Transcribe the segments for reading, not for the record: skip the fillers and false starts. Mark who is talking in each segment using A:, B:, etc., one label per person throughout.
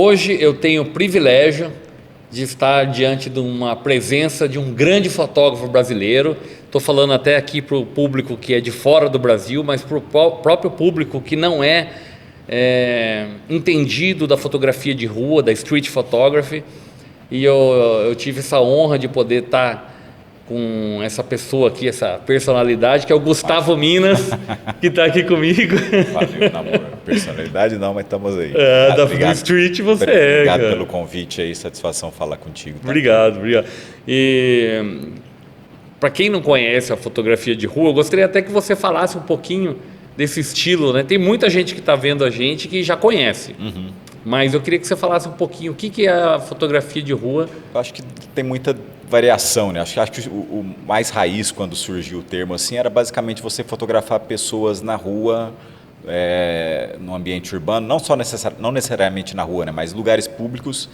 A: Hoje eu tenho o privilégio de estar diante de uma presença de um grande fotógrafo brasileiro. Estou falando até aqui para o público que é de fora do Brasil, mas para o próprio público que não é, entendido da fotografia de rua, da street photography. E eu tive essa honra de poder estar com essa pessoa aqui, essa personalidade, que é o Gustavo Minas, que está aqui comigo.
B: Valeu, namoro. Personalidade não, mas estamos aí.
A: Da Street você
B: Obrigado
A: cara.
B: pelo convite aí, satisfação falar contigo. Tá?
A: Obrigado. E para quem não conhece a fotografia de rua, eu gostaria até que você falasse um pouquinho desse estilo, né? Tem muita gente que está vendo a gente que já conhece. Mas eu queria que você falasse um pouquinho o que é a fotografia de rua.
B: Eu acho que tem muita variação, né? Acho que o mais raiz, quando surgiu o termo assim, era basicamente você fotografar pessoas na rua, no ambiente urbano, não necessariamente na rua, né? Mas lugares públicos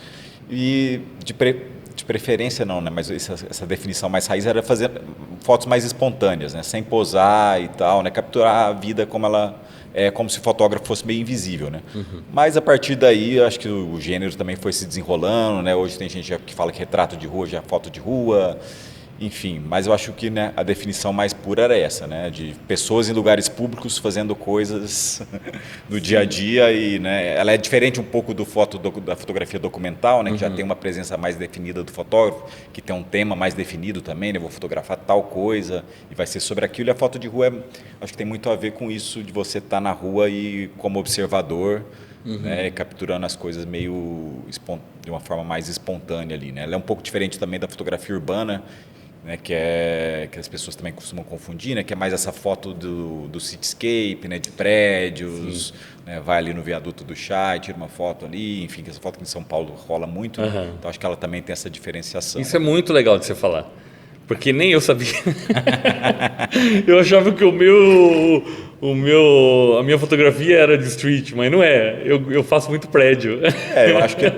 B: e de preferência não, né? Mas essa definição mais raiz era fazer fotos mais espontâneas, né? Sem posar e tal, né? Capturar a vida como ela é, como se o fotógrafo fosse meio invisível, né? Mas a partir daí, acho que o gênero também foi se desenrolando, né? Hoje tem gente que fala que retrato de rua já é foto de rua, enfim. Mas eu acho que, né, a definição mais pura era essa, né? De pessoas em lugares públicos fazendo coisas no dia a dia e, né, ela é diferente um pouco da fotografia documental, né? Que já tem uma presença mais definida do fotógrafo, que tem um tema mais definido também, né? Vou fotografar tal coisa e vai ser sobre aquilo. E a foto de rua, acho que tem muito a ver com isso, de você estar na rua e como observador, né, capturando as coisas meio de uma forma mais espontânea ali, né? Ela é um pouco diferente também da fotografia urbana, né, que as pessoas também costumam confundir, né, que é mais essa foto do cityscape, né, de prédios, né, vai ali no viaduto do chá e tira uma foto ali, enfim, que essa foto que em São Paulo rola muito, né? Então acho que ela também tem essa diferenciação.
A: Isso é muito legal de você falar, porque nem eu sabia. Eu achava que a minha fotografia era de street, mas não é. Eu faço muito prédio.
B: Eu acho que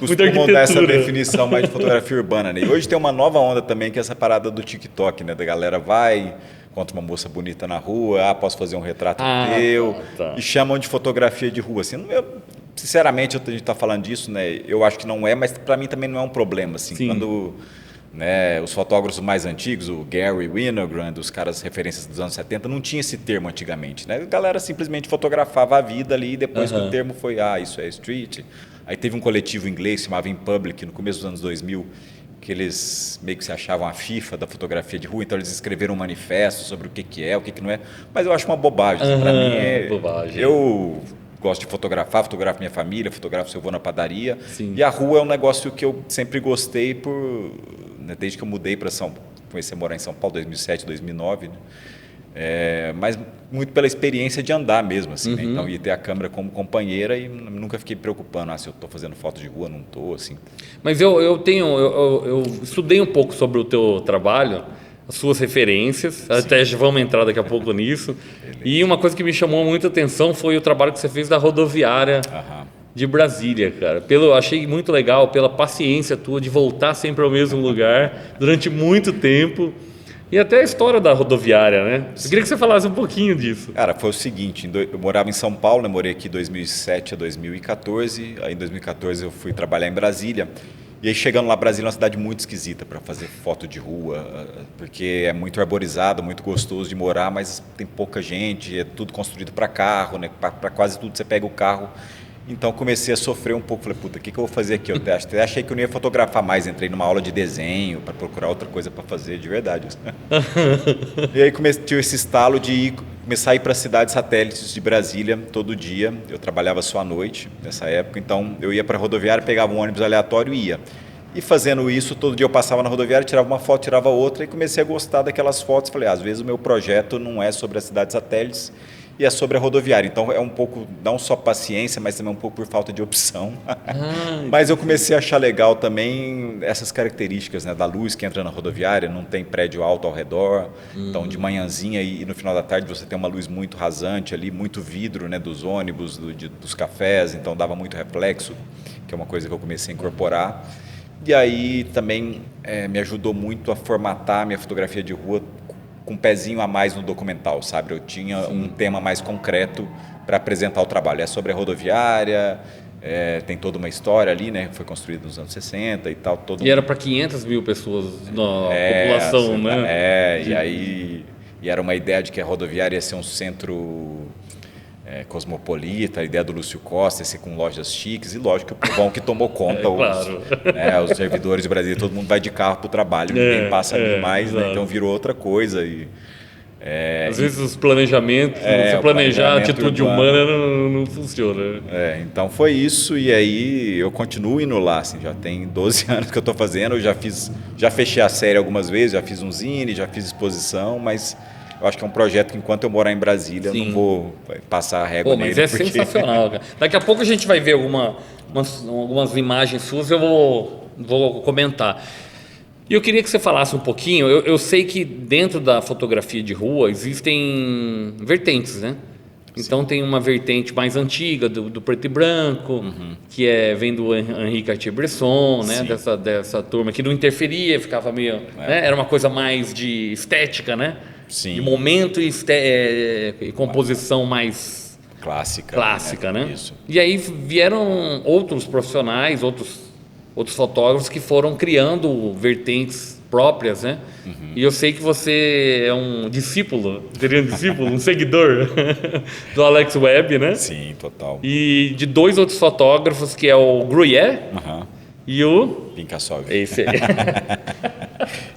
B: costumam dar essa definição mais de fotografia urbana, né? E hoje tem uma nova onda também, que é essa parada do TikTok, né? Da galera encontra uma moça bonita na rua, posso fazer um retrato teu, e chamam de fotografia de rua. Assim, sinceramente, a gente está falando disso, né? Eu acho que não é, mas para mim também não é um problema, assim.
A: Sim.
B: Quando, né, os fotógrafos mais antigos, o Gary Winogrand, os caras referências dos anos 70, não tinha esse termo antigamente, né? A galera simplesmente fotografava a vida ali e depois que o termo foi, isso é street. Aí teve um coletivo inglês, chamava In Public, no começo dos anos 2000, que eles meio que se achavam a FIFA da fotografia de rua, então eles escreveram um manifesto sobre o que é, o que não é, mas eu acho uma bobagem. Para mim é
A: bobagem.
B: Eu gosto de fotografo minha família, fotografo se eu vou na padaria.
A: Sim.
B: E a rua é um negócio que eu sempre gostei desde que eu mudei para comecei a morar em São Paulo, 2007, 2009, né? Mas muito pela experiência de andar mesmo, assim, né? Então, ia ter a câmera como companheira e nunca fiquei preocupando, se eu estou fazendo foto de rua, não estou, assim.
A: Mas eu estudei um pouco sobre o teu trabalho, as suas referências, até já vamos entrar daqui a pouco nisso. E uma coisa que me chamou muita atenção foi o trabalho que você fez da rodoviária de Brasília, cara. Achei muito legal, pela paciência tua de voltar sempre ao mesmo lugar durante muito tempo. E até a história da rodoviária, né? Eu queria que você falasse um pouquinho disso.
B: Cara, foi o seguinte, eu morava em São Paulo, né? Morei aqui de 2007 a 2014, aí em 2014 eu fui trabalhar em Brasília, e aí chegando lá, Brasília é uma cidade muito esquisita para fazer foto de rua, porque é muito arborizado, muito gostoso de morar, mas tem pouca gente, é tudo construído para carro, né? Para quase tudo você pega o carro. Então comecei a sofrer um pouco, falei, puta, o que eu vou fazer aqui? Eu até achei que eu não ia fotografar mais, entrei numa aula de desenho para procurar outra coisa para fazer, de verdade. E aí tive esse estalo de começar a ir para cidades satélites de Brasília todo dia. Eu trabalhava só à noite nessa época, então eu ia para a rodoviária, pegava um ônibus aleatório e ia. E fazendo isso, todo dia eu passava na rodoviária, tirava uma foto, tirava outra e comecei a gostar daquelas fotos. Falei, às vezes o meu projeto não é sobre as cidades satélites, e é sobre a rodoviária. Então é um pouco, não só paciência, mas também um pouco por falta de opção. Mas eu comecei a achar legal também essas características, né, da luz que entra na rodoviária, não tem prédio alto ao redor. Então de manhãzinha e no final da tarde você tem uma luz muito rasante ali, muito vidro, né, dos ônibus, dos cafés, então dava muito reflexo, que é uma coisa que eu comecei a incorporar. E aí também me ajudou muito a formatar a minha fotografia de rua com um pezinho a mais no documental, sabe? Eu tinha um tema mais concreto para apresentar o trabalho. É sobre a rodoviária, tem toda uma história ali, né? Foi construído nos anos 60 e tal.
A: E era para 500 mil pessoas na população,
B: assim,
A: né?
B: E aí era uma ideia de que a rodoviária ia ser um centro cosmopolita, a ideia do Lúcio Costa ia ser com lojas chiques, e lógico que o povão que tomou conta,
A: claro.
B: Os servidores brasileiros, todo mundo vai de carro para o trabalho, ninguém passa ali mais, né? Então virou outra coisa.
A: Às vezes os planejamentos, se planejar a atitude humana não funciona.
B: Então foi isso, e aí eu continuo indo lá, assim, já tem 12 anos que eu estou fazendo, eu já fechei a série algumas vezes, já fiz um zine, já fiz exposição, mas eu acho que é um projeto que enquanto eu morar em Brasília, eu não vou passar a régua nele.
A: Mas sensacional, cara. Daqui a pouco a gente vai ver algumas imagens suas, eu vou comentar. E eu queria que você falasse um pouquinho, eu sei que dentro da fotografia de rua existem vertentes, né? Então tem uma vertente mais antiga do preto e branco, que vem do Henri Cartier-Bresson, né? Dessa turma que não interferia, ficava meio, né? Era uma coisa mais de estética, né?
B: Sim.
A: De momento e composição mais
B: clássica,
A: né?
B: Isso.
A: E aí vieram outros profissionais, outros fotógrafos que foram criando vertentes próprias, né? E eu sei que você é um discípulo, seria um discípulo, um seguidor do Alex Webb, né?
B: Sim, total.
A: E de 2 outros fotógrafos, que é o Gruyère e o...
B: Pinkassov.
A: Esse aí.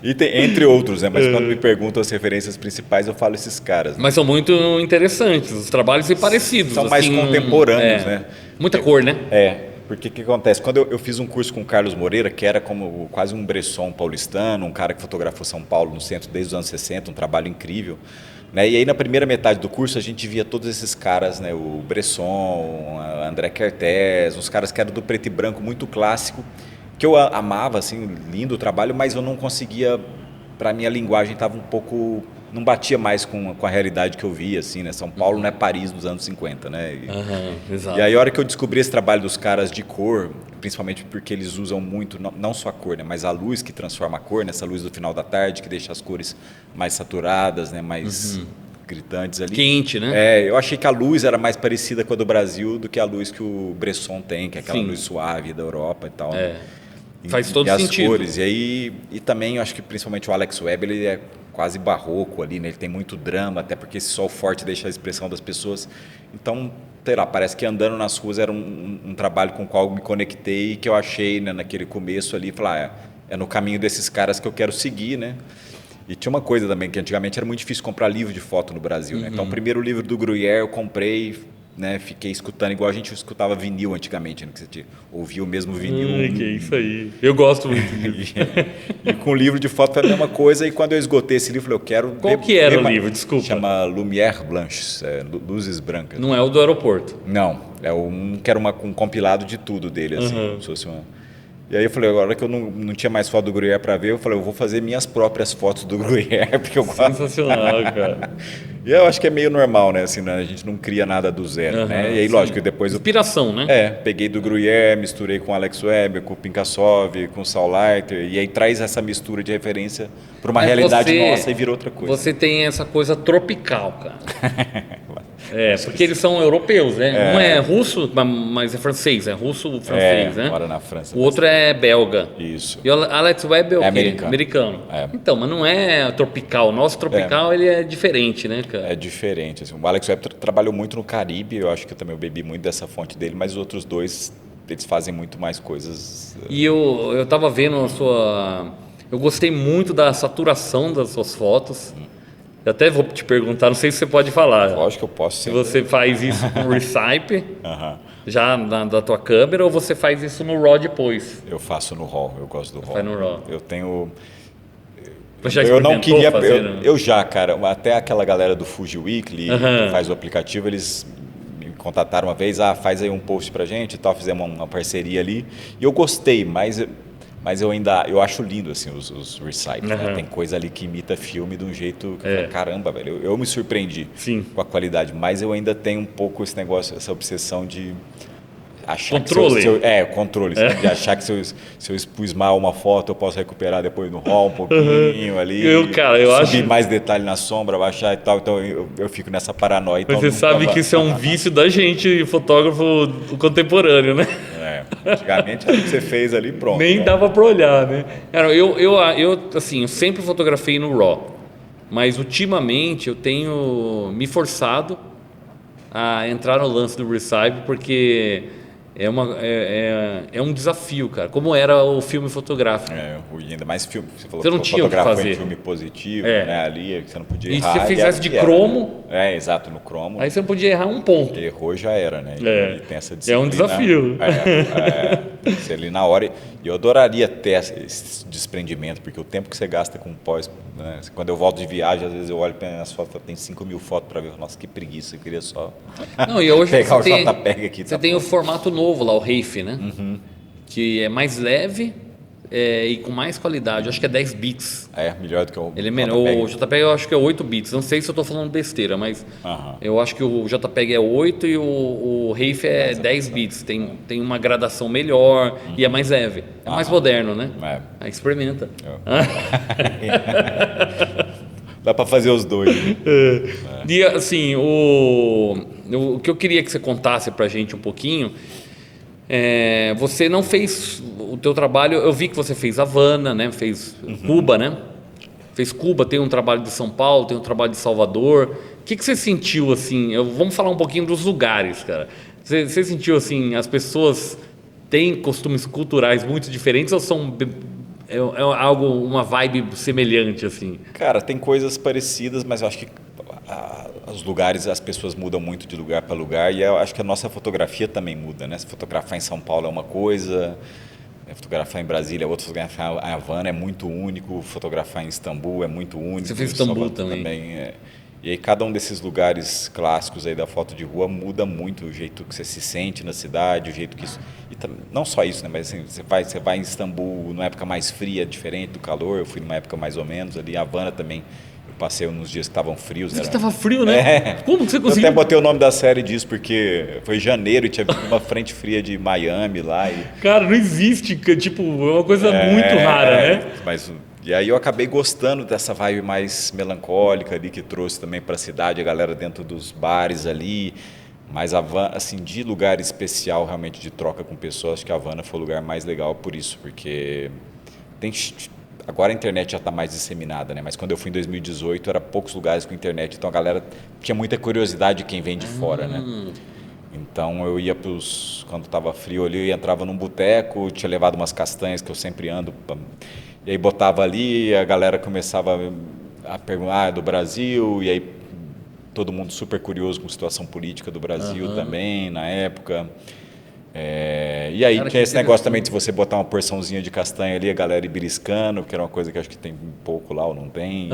B: E tem, entre outros, né? Mas quando me perguntam as referências principais, eu falo esses caras. Né?
A: Mas são muito interessantes, os trabalhos são parecidos.
B: São mais contemporâneos, né?
A: Muita cor, né?
B: Porque o que acontece? Quando eu fiz um curso com o Carlos Moreira, que era como quase um Bresson paulistano, um cara que fotografou São Paulo no centro desde os anos 60, um trabalho incrível. Né? E aí na primeira metade do curso a gente via todos esses caras, né? O Bresson, André Kertész, uns caras que eram do preto e branco muito clássico, que eu amava, assim, lindo o trabalho, mas eu não conseguia, para mim a linguagem estava um pouco, não batia mais com a realidade que eu via, assim, né? São Paulo não é Paris dos anos 50, né?
A: Exato.
B: E aí a hora que eu descobri esse trabalho dos caras de cor, principalmente porque eles usam muito, não só a cor, né? Mas a luz que transforma a cor, nessa luz do final da tarde, que deixa as cores mais saturadas, né? Mais gritantes ali.
A: Quente, né?
B: Eu achei que a luz era mais parecida com a do Brasil do que a luz que o Bresson tem, que é aquela luz suave da Europa e tal. Né?
A: Faz todo sentido.
B: E as cores. E também eu acho que principalmente o Alex Webb, ele é quase barroco ali, né? Ele tem muito drama, até porque esse sol forte deixa a expressão das pessoas. Então, sei lá, parece que andando nas ruas era um trabalho com o qual eu me conectei e que eu achei, né, naquele começo ali, falar, é no caminho desses caras que eu quero seguir, né? E tinha uma coisa também, que antigamente era muito difícil comprar livro de foto no Brasil, né? Então, o primeiro livro do Gruyère eu comprei, né, fiquei escutando igual a gente escutava vinil antigamente, né, que você ouvia o mesmo vinil.
A: Que isso aí. Eu gosto muito disso.
B: E com o livro de foto foi a mesma coisa, e quando eu esgotei esse livro, eu falei, eu quero...
A: Qual que era o livro? Desculpa.
B: Chama Lumière Blanches, Luzes Brancas.
A: Não é o do aeroporto?
B: Não, é que era um compilado de tudo dele, assim, como se fosse uma... E aí eu falei, agora que eu não tinha mais foto do Gruyère para ver, eu falei, eu vou fazer minhas próprias fotos do Gruyère, porque eu gosto.
A: Sensacional, cara.
B: E eu acho que é meio normal, né? Assim, né? A gente não cria nada do zero, né? E aí, lógico, depois...
A: Inspiração, né?
B: Peguei do Gruyère, misturei com o Alex Webb, com o Pinkassov, com o Saul Leiter, e aí traz essa mistura de referência para uma realidade nossa e vira outra coisa.
A: Você tem essa coisa tropical, cara. Porque eles são europeus, né? Um é russo, mas é francês, é russo-francês, né?
B: Mora na França.
A: O outro é belga.
B: Isso.
A: E o Alex Webb é o quê?
B: Americano.
A: Então, mas não é tropical. O nosso tropical, ele é diferente, né, cara?
B: É diferente. Assim. O Alex Webb trabalhou muito no Caribe, eu acho que também eu bebi muito dessa fonte dele, mas os outros dois, eles fazem muito mais coisas.
A: E eu tava vendo a sua... Eu gostei muito da saturação das suas fotos. Eu até vou te perguntar, não sei se você pode falar.
B: Lógico que eu posso.
A: Se você faz isso com Recipe, já da tua câmera, ou você faz isso no RAW depois?
B: Eu faço no RAW, eu gosto do RAW.
A: Faz no RAW.
B: Eu tenho...
A: Eu
B: não queria...
A: fazer,
B: eu já, cara, até aquela galera do Fuji Weekly, que faz o aplicativo, eles me contataram uma vez, faz aí um post pra gente e tal, fizemos uma parceria ali. E eu gostei, mas eu acho lindo assim os recipes, né? Tem coisa ali que imita filme de um jeito que falo, caramba, velho, eu me surpreendi com a qualidade, mas eu ainda tenho um pouco esse negócio, essa obsessão de achar
A: controle.
B: que controle. De achar que se eu expus mal uma foto, eu posso recuperar depois no RAW um pouquinho ali.
A: Eu
B: subir
A: acho...
B: mais detalhe na sombra, baixar e tal. Então eu fico nessa paranoia.
A: Mas
B: Então
A: você sabe que isso é um vício da gente, fotógrafo contemporâneo, né?
B: Antigamente era o que você fez ali, pronto.
A: Nem dava pra olhar, né? Cara, assim, eu sempre fotografei no RAW, mas ultimamente eu tenho me forçado a entrar no lance do Recycle, porque é um desafio, cara. Como era o filme fotográfico.
B: Ainda mais filme. Você falou
A: Você não
B: que
A: tinha o que fazer.
B: Em filme positivo, né? Ali você não podia errar.
A: E se você fizesse de cromo...
B: exato, no cromo.
A: Aí você não podia errar um ponto.
B: Errou já era, né? E tem essa disciplina.
A: É um desafio.
B: Você ali na hora. E eu adoraria ter esse desprendimento, porque o tempo que você gasta com pós... Né? Quando eu volto de viagem, às vezes eu olho para as fotos, tem 5.000 fotos para ver. Nossa, que preguiça, eu queria só
A: e hoje
B: pegar o JPEG aqui.
A: Você tem o formato novo lá, o RAFE, né? Que é mais leve e com mais qualidade. Eu acho que é 10 bits.
B: Melhor do que o
A: Ele é menor. O JPEG eu acho que é 8 bits. Não sei se eu estou falando besteira, mas eu acho que o JPEG é 8 e o RAFE é 10 bits. Tem uma gradação melhor e é mais leve. É mais moderno, né? Aí experimenta.
B: Dá para fazer os dois. Né?
A: E assim, o que eu queria que você contasse pra gente um pouquinho... você não fez o teu trabalho, eu vi que você fez Havana, né? Fez Cuba, né? Fez Cuba, tem um trabalho de São Paulo, tem um trabalho de Salvador. O que você sentiu assim? Vamos falar um pouquinho dos lugares, cara. Você sentiu assim, as pessoas têm costumes culturais muito diferentes ou são uma vibe semelhante assim?
B: Cara, tem coisas parecidas, mas eu acho que os lugares, as pessoas mudam muito de lugar para lugar e eu acho que a nossa fotografia também muda, né? Se fotografar em São Paulo é uma coisa, fotografar em Brasília é outra, fotografar em Havana é muito único, fotografar em Istambul é muito único.
A: Você fez Istambul também.
B: E aí cada um desses lugares clássicos aí da foto de rua muda muito o jeito que você se sente na cidade, o jeito que isso... não só isso, né? Mas assim, você vai em Istambul numa época mais fria, diferente do calor, eu fui numa época mais ou menos ali, em Havana também. Passei uns dias que estavam frios.
A: Você estava frio, né? Como que você conseguiu?
B: Eu até botei o nome da série disso, porque foi janeiro e tinha uma frente fria de Miami lá.
A: Cara, não existe, tipo, é uma coisa muito rara, né?
B: E aí eu acabei gostando dessa vibe mais melancólica ali, que trouxe também para a cidade, a galera dentro dos bares ali. Mas Havana, assim, de lugar especial realmente de troca com pessoas, acho que a Havana foi o lugar mais legal por isso, porque agora a internet já está mais disseminada, né? Mas quando eu fui em 2018, era poucos lugares com internet, então a galera tinha muita curiosidade de quem vem de fora, né? Então eu ia quando estava frio ali, eu entrava num boteco, tinha levado umas castanhas que eu sempre ando, e aí botava ali, a galera começava a perguntar do Brasil, e aí todo mundo super curioso com a situação política do Brasil também, na época. E aí tinha esse negócio também de você botar uma porçãozinha de castanha ali, a galera ir beliscando, que era uma coisa que acho que tem pouco lá ou não tem.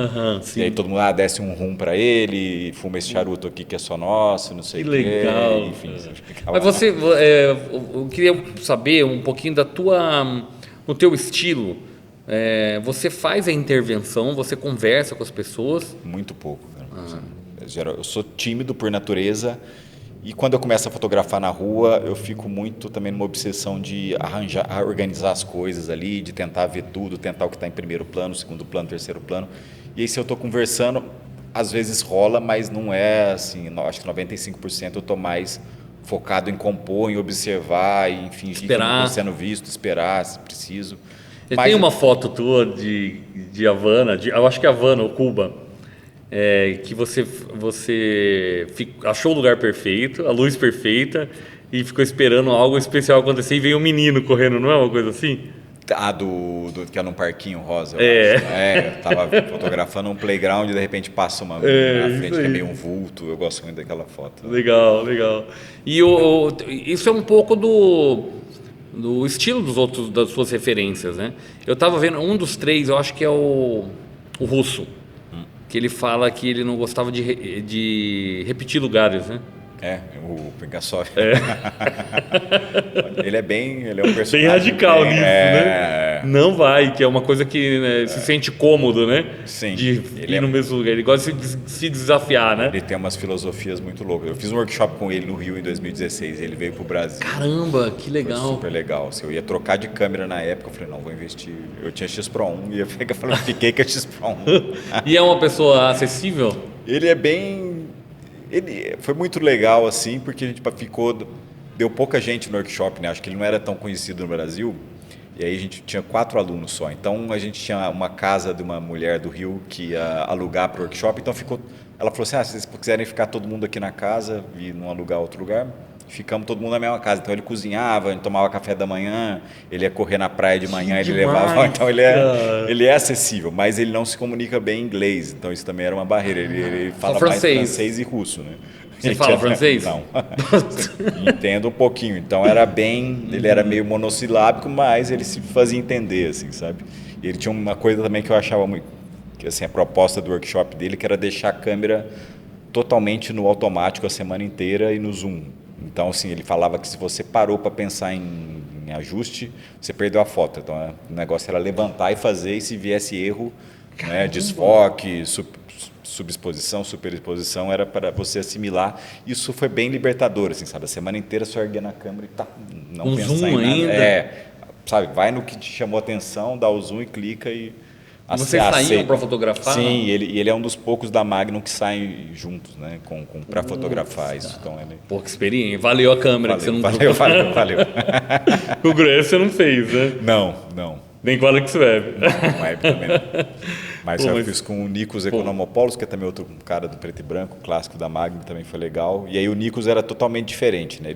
B: E aí todo mundo desce um rum para ele, fuma esse charuto aqui que é só nosso, não sei o quê.
A: Que legal.
B: Enfim,
A: mas eu queria saber um pouquinho no teu estilo. Você faz a intervenção, você conversa com as pessoas?
B: Muito pouco. Eu sou tímido por natureza. E quando eu começo a fotografar na rua, eu fico muito também numa obsessão de organizar as coisas ali, de tentar ver tudo, tentar o que está em primeiro plano, segundo plano, terceiro plano. E aí se eu estou conversando, às vezes rola, mas não é assim, acho que 95% eu estou mais focado em compor, em observar, em fingir que não estou sendo visto, esperar se preciso.
A: Tem uma foto tua de Havana, eu acho que é Havana ou Cuba, que você achou o lugar perfeito, a luz perfeita e ficou esperando algo especial acontecer e veio um menino correndo, não é uma coisa assim?
B: Que é num parquinho rosa. Eu tava fotografando um playground e de repente passa uma menina na frente que é meio um vulto. Eu gosto muito daquela foto.
A: Legal. E isso é um pouco do estilo das suas referências, né? Eu tava vendo um dos três, eu acho que é o russo. Que ele fala que ele não gostava de repetir lugares, né?
B: O Picasso. Ele é um personagem
A: bem radical nisso, né? não vai, que é uma coisa que né, se sente cômodo, né?
B: Sim.
A: De ir no mesmo lugar. Ele gosta de se desafiar, né?
B: Ele tem umas filosofias muito loucas. Eu fiz um workshop com ele no Rio em 2016, ele veio pro Brasil.
A: Caramba, que legal.
B: Foi super legal. Assim, eu ia trocar de câmera na época, eu falei, não, vou investir. Eu tinha X Pro 1 e eu fiquei com a X Pro 1.
A: E é uma pessoa acessível?
B: Ele é bem... Ele foi muito legal, assim, porque a gente deu pouca gente no workshop, né? Acho que ele não era tão conhecido no Brasil. E aí a gente tinha 4 alunos só. Então a gente tinha uma casa de uma mulher do Rio que ia alugar para o workshop. Então ela falou assim, se vocês quiserem ficar todo mundo aqui na casa e não alugar outro lugar, ficamos todo mundo na mesma casa. Então ele cozinhava, ele tomava café da manhã, ele ia correr na praia de manhã, ele levava. Então ele é acessível, mas ele não se comunica bem em inglês. Então isso também era uma barreira. Ele fala mais francês e russo, né?
A: Você fala francês?
B: Não. Entendo um pouquinho. Então ele era meio monossilábico, mas ele se fazia entender, assim, sabe? E ele tinha uma coisa também que eu achava muito, que assim, a proposta do workshop dele, que era deixar a câmera totalmente no automático a semana inteira e no zoom. Então, assim, ele falava que se você parou para pensar em ajuste, você perdeu a foto. Então, o negócio era levantar e fazer, e se viesse erro, né, desfoque, subexposição, superexposição, era para você assimilar. Isso foi bem libertador, assim, sabe? A semana inteira só erguer na câmera e não pensar
A: zoom
B: em nada.
A: ainda.
B: Sabe? Vai no que te chamou a atenção, dá o zoom e clica e...
A: Vocês saíam para fotografar?
B: Sim, ele é um dos poucos da Magnum que saem juntos, né? Para fotografar isso. Então,
A: Pô, que experiência. Valeu a câmera.
B: Valeu.
A: O Grant você não fez, né?
B: Não.
A: Nem com o Alex Web.
B: Não, época também não. Mas eu fiz com o Nikos Economopoulos, que é também outro cara do preto e branco, clássico da Magnum, também foi legal. E aí o Nikos era totalmente diferente, né?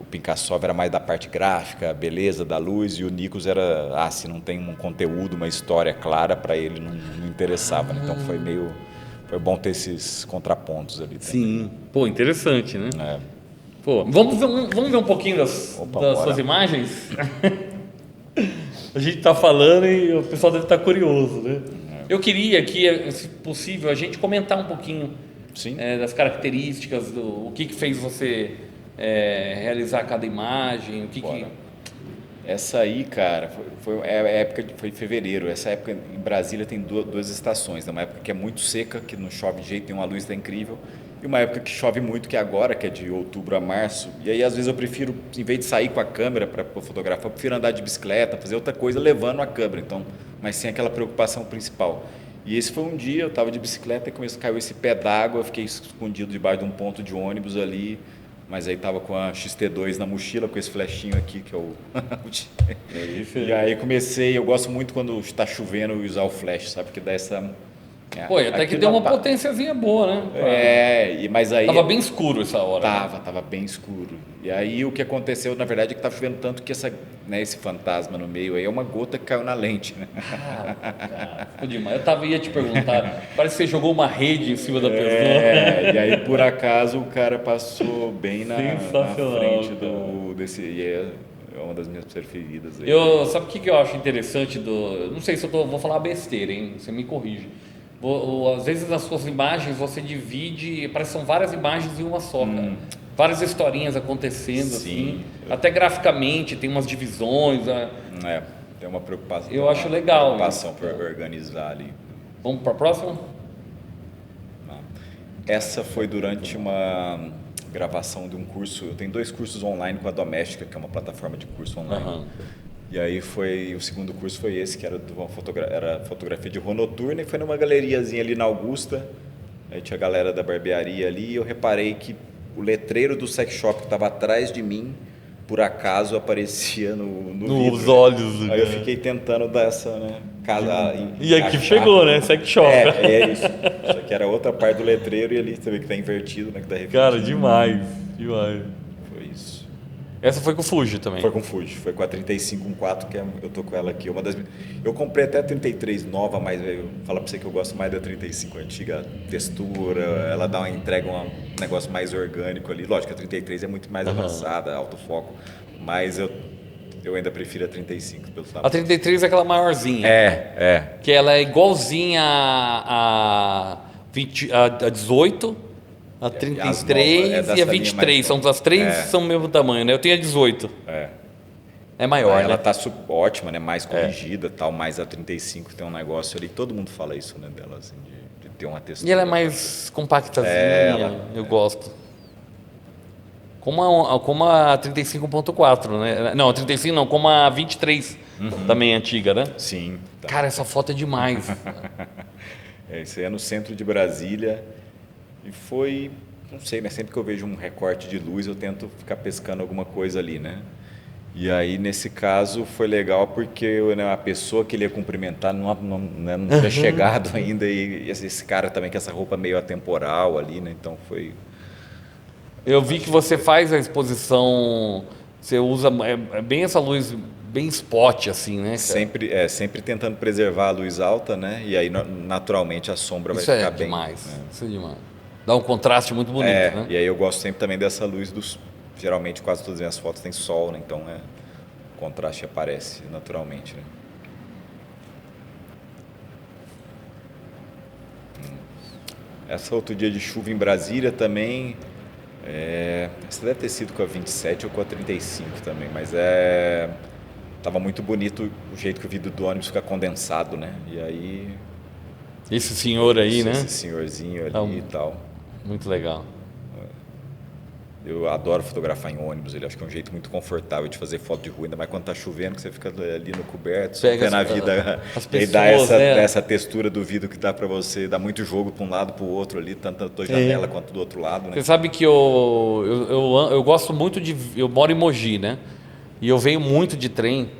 B: O Pinkassov era mais da parte gráfica, a beleza da luz, e o Nikos era, se não tem um conteúdo, uma história clara, para ele não interessava. Né? Então foi bom ter esses contrapontos ali.
A: Sim.
B: Também.
A: Pô, interessante, né? Pô, vamos ver um pouquinho das suas imagens? A gente está falando e o pessoal deve estar curioso, né? Eu queria que, se possível, a gente comentar um pouquinho das características, o que fez você realizar cada imagem,
B: Essa aí, cara, foi em fevereiro. Essa época em Brasília tem duas estações. Uma época que é muito seca, que não chove de jeito nenhum, a luz está incrível. E uma época que chove muito, que é agora, que é de outubro a março. E aí, às vezes, eu prefiro, em vez de sair com a câmera para fotografar, eu prefiro andar de bicicleta, fazer outra coisa levando a câmera. Então, mas sem aquela preocupação principal. E esse foi um dia, eu estava de bicicleta e caiu esse pé d'água, eu fiquei escondido debaixo de um ponto de ônibus ali, mas aí estava com a XT2 na mochila, com esse flechinho aqui, que é o... E aí eu gosto muito quando está chovendo usar o flash, sabe? Porque dá essa...
A: Pô, até que deu uma potênciazinha boa, né?
B: Mas aí...
A: Tava bem escuro essa hora.
B: Tava bem escuro. E aí o que aconteceu, na verdade, é que tá chovendo tanto que esse fantasma no meio aí é uma gota que caiu na lente, né?
A: Cara, ficou demais. Ia te perguntar, parece que você jogou uma rede em cima da pessoa.
B: E aí por acaso o cara passou bem na frente desse... É uma das minhas preferidas. Aí.
A: Sabe o que eu acho interessante não sei se vou falar besteira, hein? Você me corrige. Às vezes nas suas imagens você divide, parece que são várias imagens em uma só, cara. Várias historinhas acontecendo, assim. Até graficamente tem umas divisões.
B: Tem uma preocupação.
A: Eu acho legal.
B: Preocupação para organizar ali.
A: Vamos para a próxima?
B: Essa foi durante uma gravação de um curso. Eu tenho 2 cursos online com a Doméstica, que é uma plataforma de curso online. E aí o segundo curso foi esse, que era fotografia de rua noturna, e foi numa galeriazinha ali na Augusta. Aí tinha a galera da barbearia ali, e eu reparei que o letreiro do sex shop que estava atrás de mim, por acaso aparecia no
A: nos
B: vidro.
A: olhos.
B: Aí eu fiquei tentando dar essa, casa.
A: E aqui chegou, né? Sex shop.
B: É isso. Isso aqui era outra parte do letreiro, e ali você vê que está invertido, né? Que tá
A: cara, demais.
B: Foi isso.
A: Essa foi com o Fuji também?
B: Foi com o Fuji, foi com a 35-1.4, que eu tô com ela aqui. Eu comprei até a 33 nova, mas eu falo pra você que eu gosto mais da 35 antiga. Textura, ela entrega um negócio mais orgânico ali. Lógico, a 33 é muito mais avançada, autofoco, mas eu ainda prefiro a 35 pelo tamanho.
A: A 33 é aquela maiorzinha. Que ela é igualzinha a 18. A 33 e a 23, as três são do mesmo tamanho, né? Eu tenho a 18. É maior,
B: Ela
A: né?
B: tá ótima, né? Mais corrigida, tal, mais a 35 tem um negócio ali, todo mundo fala isso, né, dela, assim, de ter uma textura.
A: E ela é mais compactazinha, eu gosto. Como a 35.4, né? Não, a 35 não, como a 23 também é antiga, né?
B: Sim. Tá.
A: Cara, essa foto é demais.
B: Isso aí é no centro de Brasília e foi, não sei, né? Sempre que eu vejo um recorte de luz eu tento ficar pescando alguma coisa ali, né? E aí, nesse caso, foi legal porque né, a pessoa que ele ia cumprimentar não tinha chegado ainda e esse cara também com essa roupa meio atemporal ali, né? Então foi...
A: Eu vi que você faz a exposição, você usa bem essa luz, bem spot, assim, né, cara?
B: Sempre tentando preservar a luz alta, né? E aí, naturalmente, a sombra
A: Isso
B: vai
A: é
B: ficar bem...
A: demais,
B: né?
A: isso é demais. Dá um contraste muito bonito, né?
B: E aí eu gosto sempre também dessa luz dos... Geralmente, quase todas as minhas fotos têm sol, né? Então, o contraste aparece naturalmente, né? Essa outro dia de chuva em Brasília também... essa deve ter sido com a 27 ou com a 35 também, mas tava muito bonito o jeito que o vidro do ônibus fica condensado, né? E aí...
A: Esse senhor aí, né?
B: Esse senhorzinho ali e tal.
A: Muito legal.
B: Eu adoro fotografar em ônibus, ele acho que é um jeito muito confortável de fazer foto de rua, ainda mais quando tá chovendo, que você fica ali no coberto, só
A: Pega
B: na vida.
A: as
B: E
A: pessoas,
B: dá
A: né?
B: essa textura do vidro que dá para você, dá muito jogo para um lado para o outro ali, tanto da janela quanto do outro lado, né?
A: Você sabe que eu gosto muito de... Eu moro em Mogi, né? E eu venho muito de trem.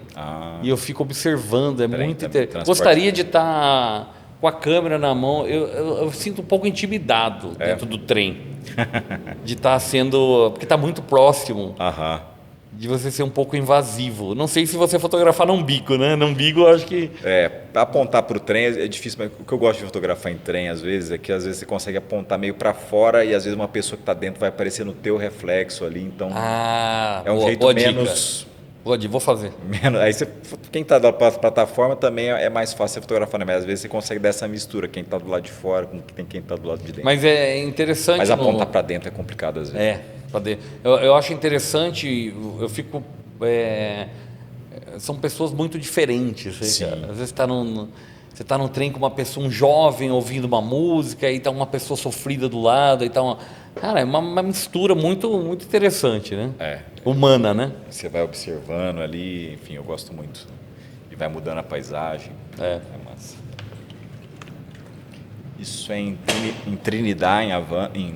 A: E eu fico observando,
B: Trem
A: muito
B: também,
A: interessante.
B: transporte.
A: Gostaria de estar com a câmera na mão. Eu sinto um pouco intimidado dentro do trem. De estar sendo... Porque está muito próximo.
B: Aham.
A: De você ser um pouco invasivo. Não sei se você fotografar num bico, né? Num bico eu acho que...
B: Apontar para o trem é difícil, mas o que eu gosto de fotografar em trem às vezes é que às vezes você consegue apontar meio para fora e às vezes uma pessoa que está dentro vai aparecer no teu reflexo ali, então é um jeito
A: boa
B: menos...
A: dica. Vou fazer.
B: Aí quem está da plataforma também é mais fácil você fotografar, né? Mas às vezes você consegue dar essa mistura, quem está do lado de fora com quem está do lado de dentro.
A: Mas é interessante...
B: Mas apontar para dentro é complicado às vezes.
A: Eu acho interessante, eu fico... são pessoas muito diferentes.
B: Sim.
A: Cara. Às vezes você está num trem com uma pessoa, um jovem ouvindo uma música, e está uma pessoa sofrida do lado, e tá cara, é uma mistura muito, muito interessante, né? Humana, né?
B: Você vai observando ali, enfim, eu gosto muito. E vai mudando a paisagem. É massa. Isso é em Trinidad, em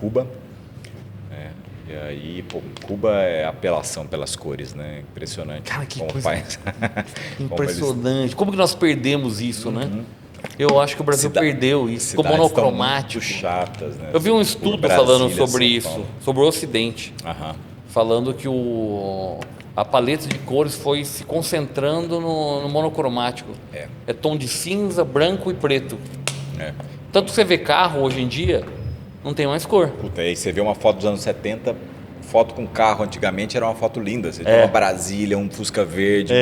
B: Cuba. E aí, Cuba é apelação pelas cores, né? Impressionante.
A: Cara, que
B: como
A: coisa
B: faz.
A: impressionante. Como que nós perdemos isso, né? Eu acho que o Brasil perdeu isso. Ficou monocromático.
B: Muito chatas, né?
A: Eu vi um estudo falando sobre isso, sobre o Ocidente. Falando que a paleta de cores foi se concentrando no monocromático. É tom de cinza, branco e preto. Tanto que você vê carro hoje em dia, não tem mais cor.
B: Puta, aí você vê uma foto dos anos 70, foto com carro antigamente era uma foto linda. Você tinha uma Brasília, um Fusca verde,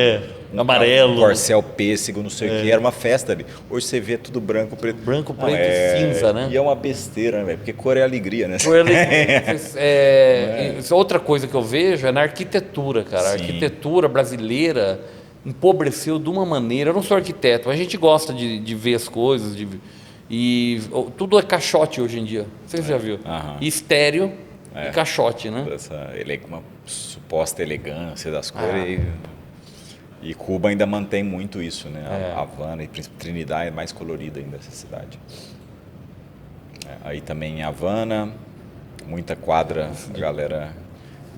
B: um
A: amarelo,
B: um Corcel pêssego, não sei o que, era uma festa ali. Hoje você vê tudo branco, preto.
A: Branco, preto e cinza, né?
B: E é uma besteira, né, velho? Porque cor é alegria, né?
A: Cor é alegria. Outra coisa que eu vejo é na arquitetura, cara. A arquitetura brasileira empobreceu de uma maneira. Eu não sou arquiteto, mas a gente gosta de ver as coisas, e tudo é caixote hoje em dia. Você já viu? E estéreo e caixote, né?
B: Uma suposta elegância das cores. E Cuba ainda mantém muito isso, né? A Havana e Trinidad é mais colorida ainda essa cidade. Aí também em Havana, muita quadra, a galera...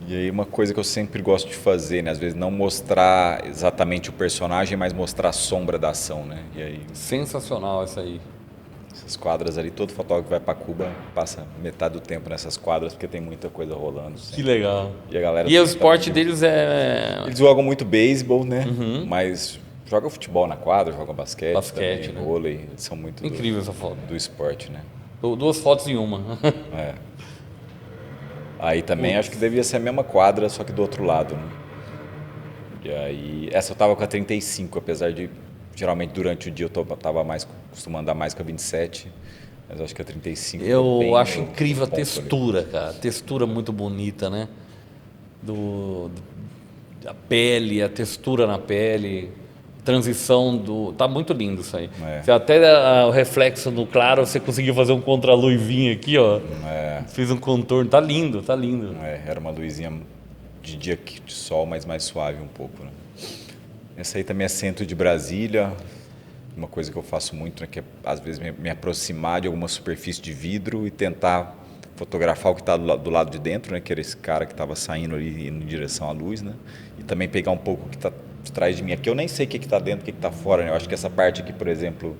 B: E aí uma coisa que eu sempre gosto de fazer, né? Às vezes não mostrar exatamente o personagem, mas mostrar a sombra da ação, né? E aí...
A: Sensacional essa aí.
B: Essas quadras ali, todo fotógrafo que vai para Cuba passa metade do tempo nessas quadras porque tem muita coisa rolando. Sempre.
A: Que legal.
B: E a galera...
A: E o esporte deles é...
B: Eles jogam muito beisebol, né? Mas jogam futebol na quadra, jogam basquete também,
A: né?
B: vôlei. Eles são muito
A: incrível essa foto.
B: Do esporte, né?
A: 2 fotos em uma.
B: Aí também acho que devia ser a mesma quadra, só que do outro lado, né? E aí... Essa eu tava com a 35, apesar de... Geralmente durante o dia eu tava costumando andar mais com a 27, mas acho que a 35...
A: Eu acho incrível a textura, cara. Textura muito bonita, né? a pele, a textura na pele, transição do... Tá muito lindo isso aí. Até o reflexo no claro, você conseguiu fazer um contra-luzinho aqui, ó. Fiz um contorno, tá lindo, tá lindo.
B: Era uma luzinha de dia de sol, mas mais suave um pouco, né? Essa aí também é centro de Brasília. Uma coisa que eu faço muito, né, que é, às vezes, me aproximar de alguma superfície de vidro e tentar fotografar o que está do lado de dentro, né, que era esse cara que estava saindo ali indo em direção à luz, né, e também pegar um pouco o que está de trás de mim. Aqui eu nem sei o que está dentro, o que está fora, né? Eu acho que essa parte aqui, por exemplo,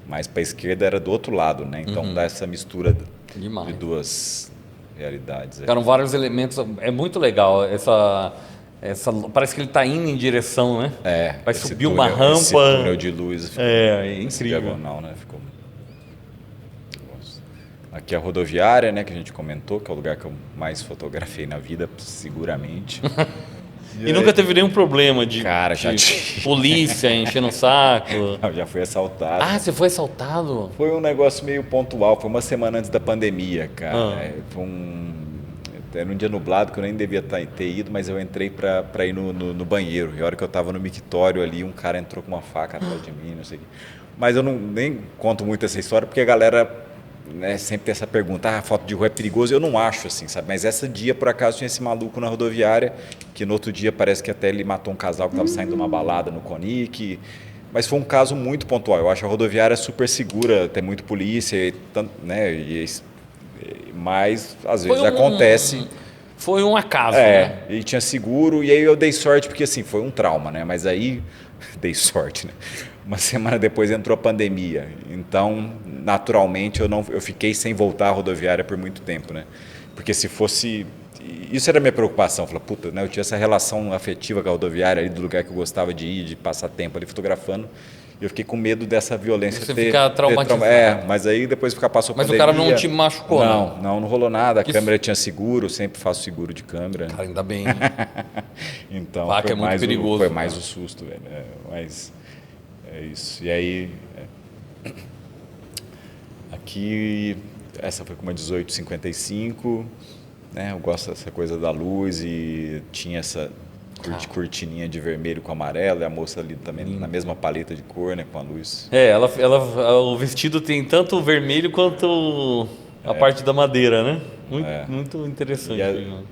B: mais para a esquerda era do outro lado, né? Então dá essa mistura de duas realidades.
A: Ficaram vários elementos, é muito legal parece que ele está indo em direção, né? Vai subir uma rampa. Esse
B: túnel de luz.
A: É incrível.
B: Diagonal, né? Ficou... Aqui é a rodoviária, né? Que a gente comentou, que é o lugar que eu mais fotografei na vida, seguramente.
A: E nunca teve nenhum problema de
B: polícia
A: enchendo o saco?
B: Eu já fui assaltado.
A: Ah, você foi assaltado?
B: Foi um negócio meio pontual, foi uma semana antes da pandemia, cara. Era um dia nublado que eu nem devia ter ido, mas eu entrei para ir no banheiro. E a hora que eu estava no mictório ali, um cara entrou com uma faca atrás de mim, não sei o quê. Mas eu nem conto muito essa história, porque a galera, né, sempre tem essa pergunta, foto de rua é perigoso? Eu não acho, assim, sabe? Mas esse dia, por acaso, tinha esse maluco na rodoviária, que no outro dia parece que até ele matou um casal que estava saindo de uma balada no Conic. Mas foi um caso muito pontual. Eu acho a rodoviária super segura, tem muito polícia, né? Mas às vezes acontece.
A: Foi um acaso, né?
B: E tinha seguro, e aí eu dei sorte, porque assim, foi um trauma, né? Mas aí dei sorte, né? Uma semana depois entrou a pandemia. Então, naturalmente, eu fiquei sem voltar à rodoviária por muito tempo, né? Porque se fosse... Isso era a minha preocupação. Falei, puta, né? Eu tinha essa relação afetiva com a rodoviária, ali do lugar que eu gostava de ir, de passar tempo ali fotografando. E eu fiquei com medo dessa violência.
A: Você ficar traumatizado.
B: Mas aí depois passou a pandemia.
A: Mas o cara não te machucou, não?
B: Não rolou nada. A câmera tinha seguro, eu sempre faço seguro de câmera.
A: Cara, ainda bem.
B: Então,
A: Vaca é muito perigoso.
B: Foi mais o susto, velho. Mas é isso. E aí... Aqui, essa foi com uma 1855, né? Eu gosto dessa coisa da luz e tinha essa cortininha de vermelho com amarelo, e a moça ali também na mesma paleta de cor, né? Com a luz.
A: O vestido tem tanto o vermelho quanto a parte da madeira, né? Muito interessante.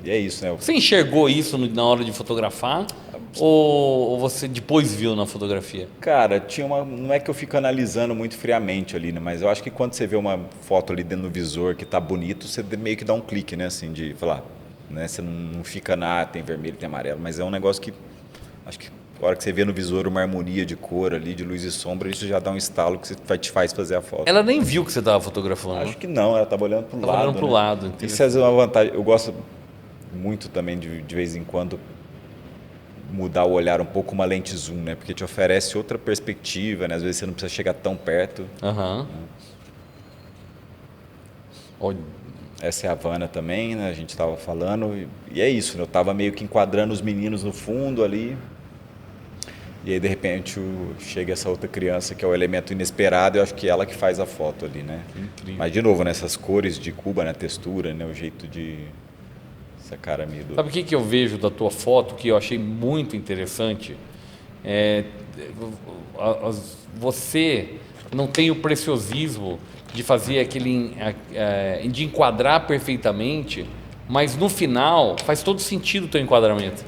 B: E é isso, né?
A: Você enxergou isso na hora de fotografar? Ou você depois viu na fotografia?
B: Cara, não é que eu fico analisando muito friamente ali, né? Mas eu acho que quando você vê uma foto ali dentro do visor que tá bonito, você meio que dá um clique, né? Assim, de falar, né? Você não fica tem vermelho, tem amarelo, mas é um negócio que acho que a hora que você vê no visor uma harmonia de cor ali, de luz e sombra, isso já dá um estalo que te faz fazer a foto.
A: Ela nem viu que você estava fotografando?
B: Acho que não, ela estava olhando para o lado.
A: Olhando para o lado.
B: Isso é uma vantagem. Eu gosto muito também de vez em quando mudar o olhar um pouco, uma lente zoom, né? Porque te oferece outra perspectiva, né? Às vezes você não precisa chegar tão perto. Essa é a Havana também, né? A gente estava falando, e é isso, né? Eu estava meio que enquadrando os meninos no fundo ali, e aí de repente chega essa outra criança que é o elemento inesperado, e eu acho que é ela que faz a foto ali, né? Incrível. Mas de novo, nessas cores de Cuba, né? Textura, né? O jeito de... essa cara meio...
A: Sabe o que eu vejo da tua foto que eu achei muito interessante? Você não tem o preciosismo de fazer de enquadrar perfeitamente, mas no final faz todo sentido o teu enquadramento.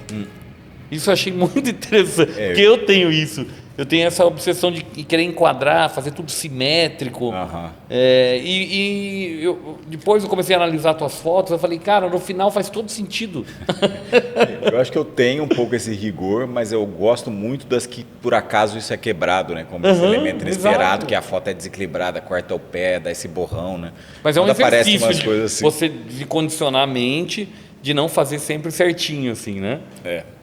A: Isso eu achei muito interessante, porque eu tenho isso. Eu tenho essa obsessão de querer enquadrar, fazer tudo simétrico. Depois eu comecei a analisar as tuas fotos, eu falei, cara, no final faz todo sentido.
B: Eu acho que eu tenho um pouco esse rigor, mas eu gosto muito das que por acaso isso é quebrado, né? Como esse elemento inesperado, que a foto é desequilibrada, corta o pé, dá esse borrão, né?
A: Mas é um exercício de
B: assim.
A: Você de condicionar a mente de não fazer sempre certinho, assim, né?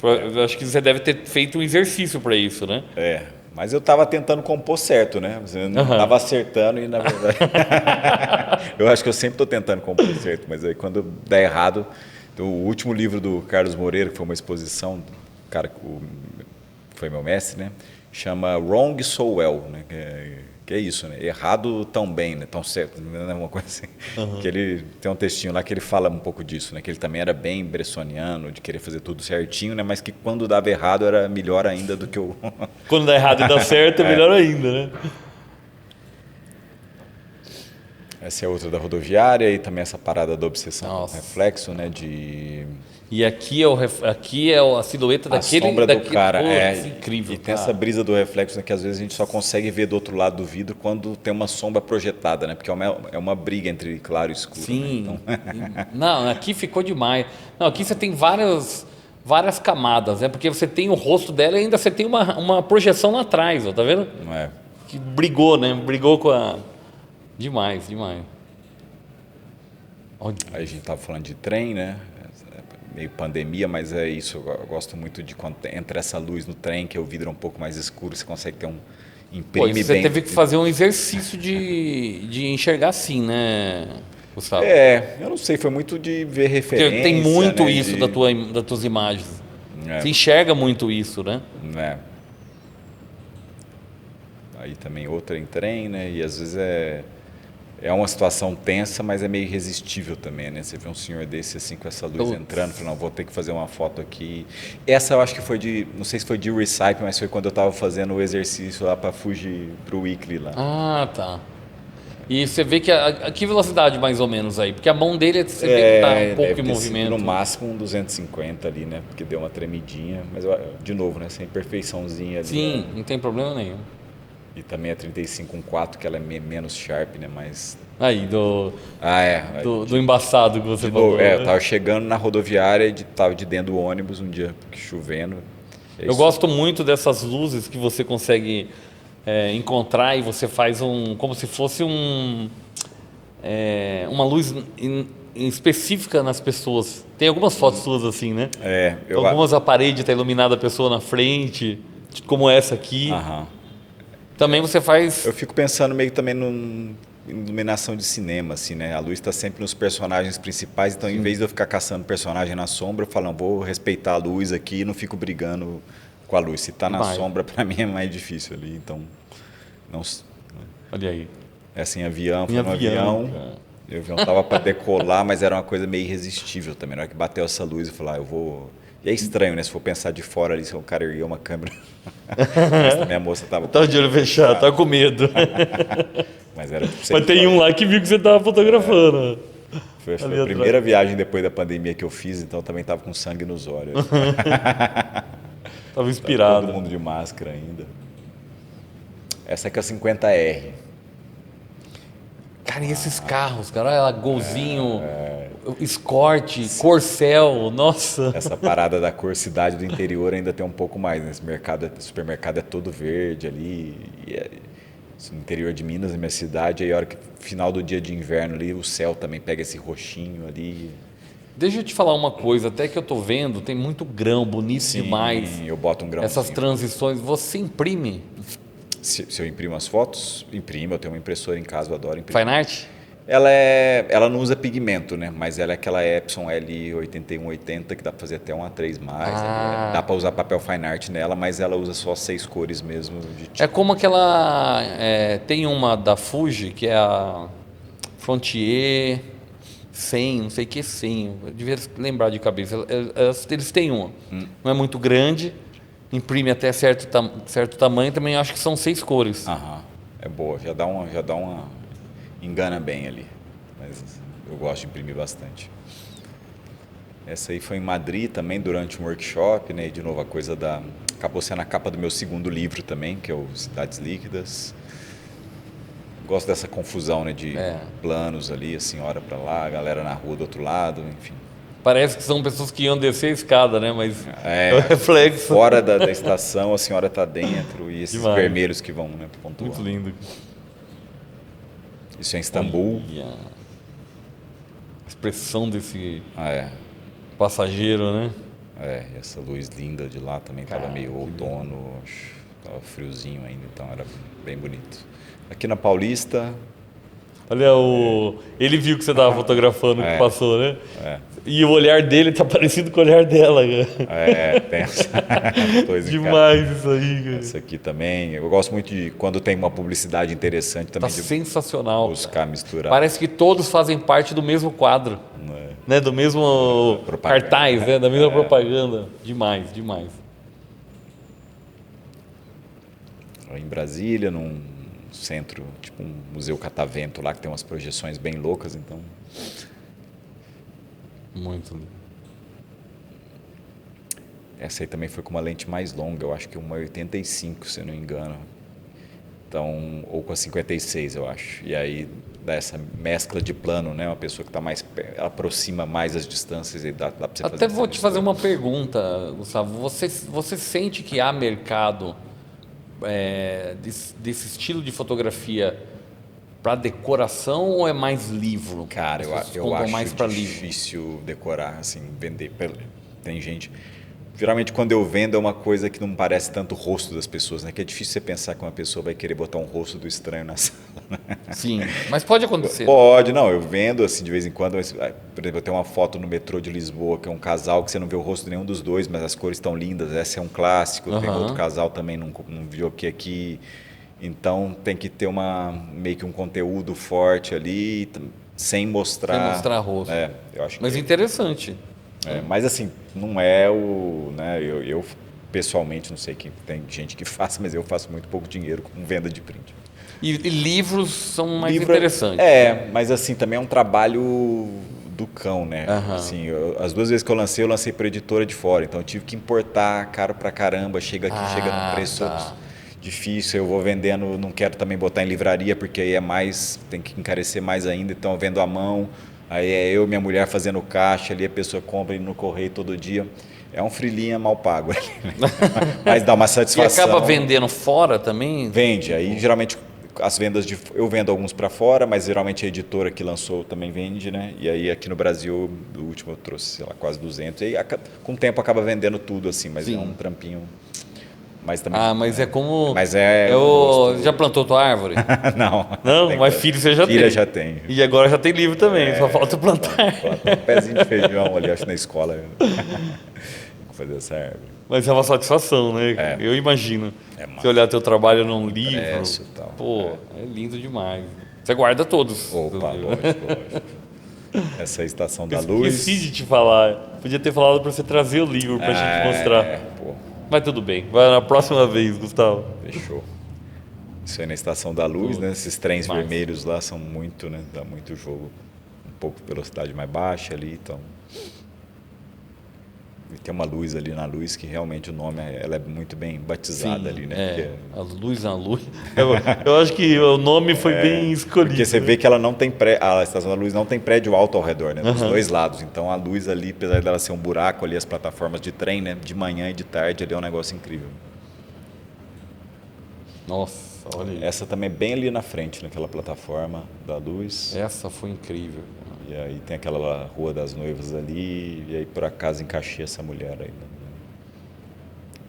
A: Eu acho que você deve ter feito um exercício para isso, né?
B: Mas eu estava tentando compor certo, né? Você não estava acertando e, na verdade... eu acho que eu sempre estou tentando compor certo, mas aí quando dá errado... O último livro do Carlos Moreira, que foi uma exposição, do cara que foi meu mestre, né? Chama Wrong So Well, né? Que que é isso, né? Errado tão bem, né? Tão certo, né? Uma coisa assim. Que ele tem um textinho lá que ele fala um pouco disso, né? Que ele também era bem bressoniano, de querer fazer tudo certinho, né? Mas que quando dava errado era melhor ainda do que o...
A: Quando dá errado e dá certo, é melhor ainda, né?
B: Essa é outra da rodoviária e também essa parada da obsessão com
A: Nossa.
B: reflexo, né? De...
A: E aqui é a silhueta
B: A
A: daquele...
B: sombra do cara,
A: Pô, incrível,
B: e tem
A: cara.
B: essa brisa do reflexo, né, que às vezes a gente só consegue ver do outro lado do vidro quando tem uma sombra projetada, né? Porque é uma briga entre claro e escuro.
A: Sim.
B: Né? Então,
A: Não, aqui ficou demais. Não, aqui você tem várias camadas, né? Porque você tem o rosto dela e ainda você tem uma projeção lá atrás, ó, tá vendo?
B: não é?
A: Que brigou, né? Brigou com a... Demais. Olha.
B: Aí a gente tava falando de trem, né? Meio pandemia, mas é isso. Eu gosto muito de quando entra essa luz no trem, que o vidro é um pouco mais escuro, você consegue ter
A: Pô,
B: imprime
A: e você
B: bem.
A: teve que fazer um exercício de enxergar assim, né, Gustavo?
B: Eu não sei, foi muito de ver referência.
A: Porque tem muito
B: né,
A: isso das tuas imagens.
B: É.
A: Você enxerga muito isso, né?
B: Né? Aí também outra em trem, né? E às vezes é uma situação tensa, mas é meio irresistível também, né? Você vê um senhor desse assim com essa luz entrando, fala, não, vou ter que fazer uma foto aqui. Essa eu acho que foi não sei se foi de Recipe, mas foi quando eu estava fazendo o exercício lá para fugir pro Weekly lá.
A: Ah, tá. E você vê que que velocidade mais ou menos aí? Porque a mão dele você vê que tá um pouco
B: deve
A: em
B: ter
A: movimento.
B: sido no máximo um 250 ali, né? Porque deu uma tremidinha, mas de novo, né? Essa imperfeiçãozinha ali.
A: Sim,
B: Né?
A: não tem problema nenhum.
B: E também a 35/4, que ela é menos sharp, né? Mas...
A: Aí, do embaçado que você falou.
B: Eu
A: né?
B: tava chegando na rodoviária e tava de dentro do ônibus um dia chovendo.
A: Eu gosto muito dessas luzes que você consegue encontrar e você faz como se fosse uma luz específica nas pessoas. Tem algumas fotos suas assim, né? Algumas a parede está iluminada a pessoa na frente, como essa aqui.
B: Aham.
A: Também você faz...
B: Eu fico pensando meio que também em iluminação de cinema, assim, né? A luz está sempre nos personagens principais, então em vez de eu ficar caçando personagem na sombra, eu falo, não, vou respeitar a luz aqui e não fico brigando com a luz. Se está na sombra, para mim é mais difícil ali, então... Não,
A: olha aí.
B: É assim, avião, foi no avião. O avião tava para decolar, mas era uma coisa meio irresistível também. Na hora que bateu essa luz, eu falei, eu vou... E é estranho, né? Se for pensar de fora ali, se o cara ergueu uma câmera. Mas também a moça tava...
A: Tava de olho fechado, tava com medo.
B: Mas era...
A: Mas tem um lá que viu que você tava fotografando.
B: Foi a primeira viagem depois da pandemia que eu fiz, então eu também tava com sangue nos olhos.
A: Tava inspirado.
B: Todo mundo de máscara ainda. Essa aqui é a 50R.
A: Cara, e esses carros, cara? Olha lá, Golzinho, Escort, Corcel, nossa.
B: Essa parada da cor cidade do interior ainda tem um pouco mais, né? Esse supermercado é todo verde ali. No interior de Minas, na minha cidade, aí a hora que final do dia de inverno ali, o céu também pega esse roxinho ali.
A: Deixa eu te falar uma coisa, até que eu tô vendo, tem muito grão, bonito demais.
B: Eu boto um grão.
A: Essas transições, você imprime?
B: Se eu imprimo as fotos, imprimo. Eu tenho uma impressora em casa, eu adoro imprimir.
A: Fine Art?
B: Ela não usa pigmento, né? Mas ela é aquela Epson L8180 que dá para fazer até um A3+. Dá para usar papel fine art nela, mas ela usa só 6 cores mesmo.
A: É como aquela... tem uma da Fuji, que é a Frontier 100, não sei o que 100. Eu devia lembrar de cabeça. Eles têm uma. Não é muito grande, imprime até certo tamanho, também acho que são 6 cores.
B: Aham, é boa. Já dá uma... Engana bem ali, mas eu gosto de imprimir bastante. Essa aí foi em Madrid também, durante um workshop, né? E de novo a coisa acabou sendo a capa do meu segundo livro também, que é o Cidades Líquidas. Gosto dessa confusão, né? De planos ali, a senhora para lá, a galera na rua do outro lado, enfim.
A: Parece que são pessoas que iam descer a escada, né? Mas é o reflexo.
B: Fora da estação, a senhora está dentro e esses vermelhos que vão, né, pontuar.
A: Muito lindo.
B: Isso é em Istambul.
A: A expressão desse passageiro, né?
B: Essa luz linda de lá também estava meio outono, estava friozinho ainda, então era bem bonito. Aqui na Paulista...
A: Olha, ele viu que você estava fotografando, que passou, né? E o olhar dele tá parecido com o olhar dela, cara.
B: Pensa.
A: Demais isso aí, cara.
B: Essa aqui também. Eu gosto muito de quando tem uma publicidade interessante também.
A: Tá
B: de
A: sensacional.
B: buscar misturar.
A: Parece que todos fazem parte do mesmo quadro. Né? Do mesmo cartaz, né? Da mesma propaganda. Demais, demais.
B: Em Brasília, num centro, tipo um Museu Catavento lá, que tem umas projeções bem loucas, então...
A: Muito lindo.
B: Essa aí também foi com uma lente mais longa, eu acho que uma 85, se eu não me engano. Então, ou com a 56, eu acho. E aí dá essa mescla de plano, né? Uma pessoa que está mais ela aproxima mais as distâncias e dá para você fazer.
A: Até vou te fazer uma pergunta, Gustavo. Você sente que há mercado desse estilo de fotografia para decoração ou é mais livro?
B: Cara, eu acho mais difícil decorar, assim, vender. Tem gente... Geralmente, quando eu vendo, é uma coisa que não parece tanto o rosto das pessoas, né? Que é difícil você pensar que uma pessoa vai querer botar um rosto do estranho na sala. Né?
A: Sim, mas pode acontecer.
B: Pode, não. Eu vendo, assim, de vez em quando. Mas, por exemplo, eu tenho uma foto no metrô de Lisboa, que é um casal que você não vê o rosto de nenhum dos dois, mas as cores estão lindas. Essa é um clássico. Tem outro casal também num videokê aqui. Então, tem que ter meio que um conteúdo forte ali, sem mostrar...
A: Sem mostrar rosto.
B: Eu acho
A: mas interessante.
B: Mas assim, não é o... Né, eu pessoalmente, não sei que tem gente que faça, mas eu faço muito pouco dinheiro com venda de print.
A: E livros são mais interessantes.
B: Mas assim, também é um trabalho do cão, né? Assim, as 2 vezes que eu lancei por editora de fora, então eu tive que importar caro pra caramba, chega aqui, chega num preço difícil, eu vou vendendo, não quero também botar em livraria, porque aí tem que encarecer mais ainda, então eu vendo à mão. Aí é eu e minha mulher fazendo caixa ali, a pessoa compra no correio todo dia. É um frilinha mal pago. Mas dá uma satisfação.
A: E acaba vendendo fora também?
B: Vende. Aí geralmente as vendas eu vendo alguns para fora, mas geralmente a editora que lançou também vende, né? E aí aqui no Brasil, o último eu trouxe, sei lá, quase 200. E aí com o tempo acaba vendendo tudo assim, mas é um trampinho. Mas também,
A: mas é como...
B: Mas
A: já plantou tua árvore?
B: Não.
A: Não, mas filho você já tem.
B: Filha já tem.
A: E agora já tem livro também, só falta plantar.
B: Plantar um pezinho de feijão ali, acho, na escola. Vou fazer essa árvore.
A: Mas é uma satisfação, né? Eu imagino. Se olhar teu trabalho num livro, é lindo demais. Você guarda todos.
B: Opa, lógico. Essa é a Estação da Luz.
A: Esqueci de te falar. Podia ter falado para você trazer o livro para a gente mostrar. Mas tudo bem, vai na próxima vez, Gustavo.
B: Fechou. Isso aí na Estação da Luz, né? Esses trens vermelhos lá são muito, né? Dá muito jogo. Um pouco de velocidade mais baixa ali, então... E tem uma luz ali na luz que realmente o nome, ela é muito bem batizada ali, né?
A: A luz na luz. Eu acho que o nome foi bem escolhido.
B: Porque você vê que ela não tem a Estação da Luz não tem prédio alto ao redor, né? Dos 2 lados. Então a luz ali, apesar dela ser um buraco ali, as plataformas de trem, né? De manhã e de tarde, ali é um negócio incrível.
A: Nossa, olha aí.
B: Essa também é bem ali na frente, naquela plataforma da luz.
A: Essa foi incrível.
B: E aí tem aquela Rua das Noivas ali, e aí por acaso encaixei essa mulher aí.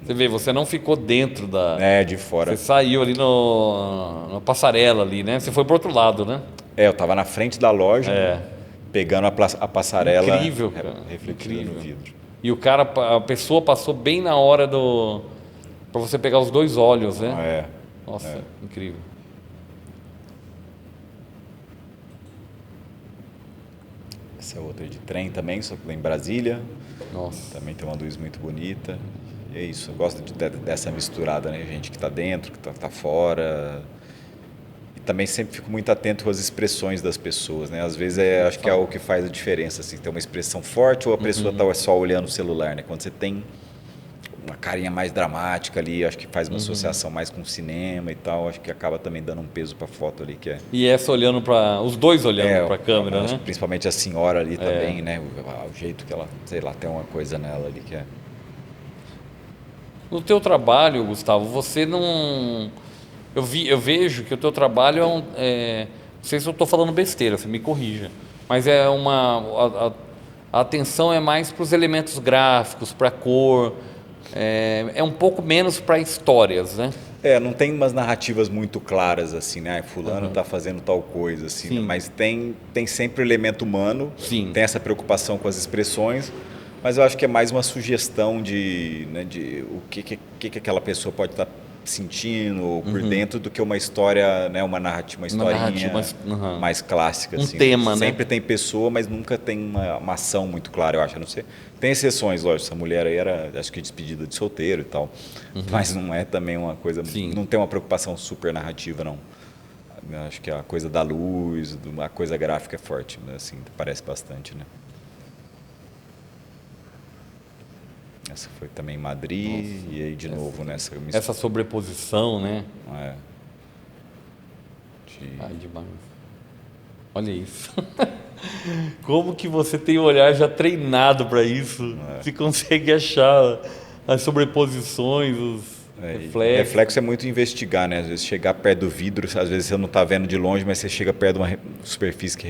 A: Você vê, você não ficou dentro da...
B: de fora.
A: Você saiu ali na passarela ali, né? Você foi pro outro lado, né?
B: Eu tava na frente da loja, pegando a passarela.
A: Incrível, cara.
B: Refletindo no vidro.
A: E a pessoa passou bem na hora para você pegar os 2 olhos, né? Nossa, incrível.
B: Essa é outra de trem também, só que lá em Brasília.
A: Nossa.
B: Também tem uma luz muito bonita. E é isso, eu gosto dessa misturada, né? Gente que está dentro, que está fora. E também sempre fico muito atento às expressões das pessoas, né? Às vezes acho que é o que faz a diferença, assim, ter uma expressão forte ou a pessoa está só olhando o celular, né? Quando você tem uma carinha mais dramática ali, acho que faz uma associação mais com o cinema e tal, acho que acaba também dando um peso para a foto ali que é.
A: E essa olhando para os 2 olhando para a câmera, né?
B: Principalmente a senhora ali também, né? O jeito que ela, sei lá, tem uma coisa nela ali que é.
A: No teu trabalho, Gustavo, você não... Eu vejo que o teu trabalho não sei se eu estou falando besteira, você me corrija, mas a atenção é mais para os elementos gráficos, para a cor. é um pouco menos para histórias, né?
B: Não tem umas narrativas muito claras, assim, né? Fulano tá fazendo tal coisa, assim, né? Mas tem sempre elemento humano, tem essa preocupação com as expressões, mas eu acho que é mais uma sugestão de o que aquela pessoa pode estar sentindo por dentro do que uma história, né? Uma narrativa, uma historinha mais clássica. Assim.
A: Tema,
B: sempre
A: né?
B: tem pessoa, mas nunca tem uma ação muito clara, eu acho. A não ser, tem exceções, lógico. Essa mulher aí era, acho que despedida de solteiro e tal, mas não é também uma coisa, não tem uma preocupação super narrativa, não. Eu acho que a coisa da luz, a coisa gráfica é forte, assim, parece bastante, né? Essa foi também em Madrid. Nossa, e aí de novo nessa...
A: Essa sobreposição, né? Demais. Olha isso. Como que você tem o olhar já treinado para isso? Você consegue achar as sobreposições, os reflexos.
B: Reflexo é muito investigar, né? Às vezes chegar perto do vidro, às vezes você não está vendo de longe, mas você chega perto de uma superfície que é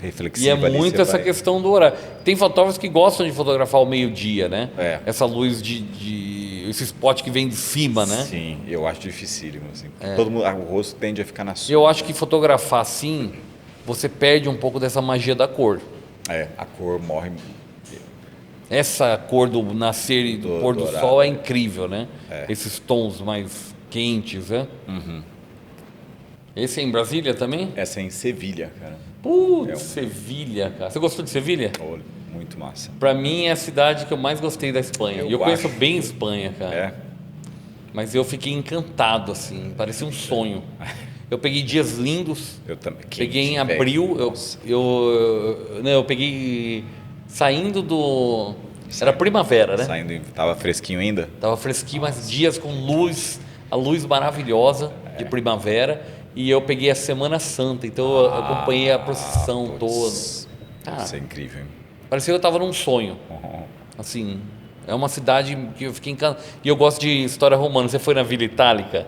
B: reflexiva.
A: E é muito essa questão do horário. Tem fotógrafos que gostam de fotografar ao meio-dia, né? Essa luz esse spot que vem de cima, né?
B: Sim, eu acho dificílimo. Assim. Todo mundo, o rosto tende a ficar na sombra.
A: Eu acho que fotografar assim, você perde um pouco dessa magia da cor.
B: A cor morre.
A: Essa cor do nascer e do pôr do sol é incrível, né? Esses tons mais quentes, né? Esse é em Brasília também?
B: Essa é em Sevilha, cara.
A: Putz, Sevilha, cara. Você gostou de Sevilha?
B: Muito massa.
A: Pra mim é a cidade que eu mais gostei da Espanha. Eu conheço bem a Espanha, cara. Mas eu fiquei encantado, assim. Parecia um sonho. Eu peguei dias lindos.
B: Eu também.
A: Peguei em abril. Eu peguei... Saindo do... Era primavera, né?
B: Tava fresquinho ainda?
A: Tava fresquinho, mas dias com luz, a luz maravilhosa de primavera. E eu peguei a Semana Santa, então eu acompanhei a procissão toda.
B: Isso é incrível, hein?
A: Parecia que eu tava num sonho. Assim, é uma cidade que eu fiquei encantado. E eu gosto de história romana. Você foi na Vila Itálica?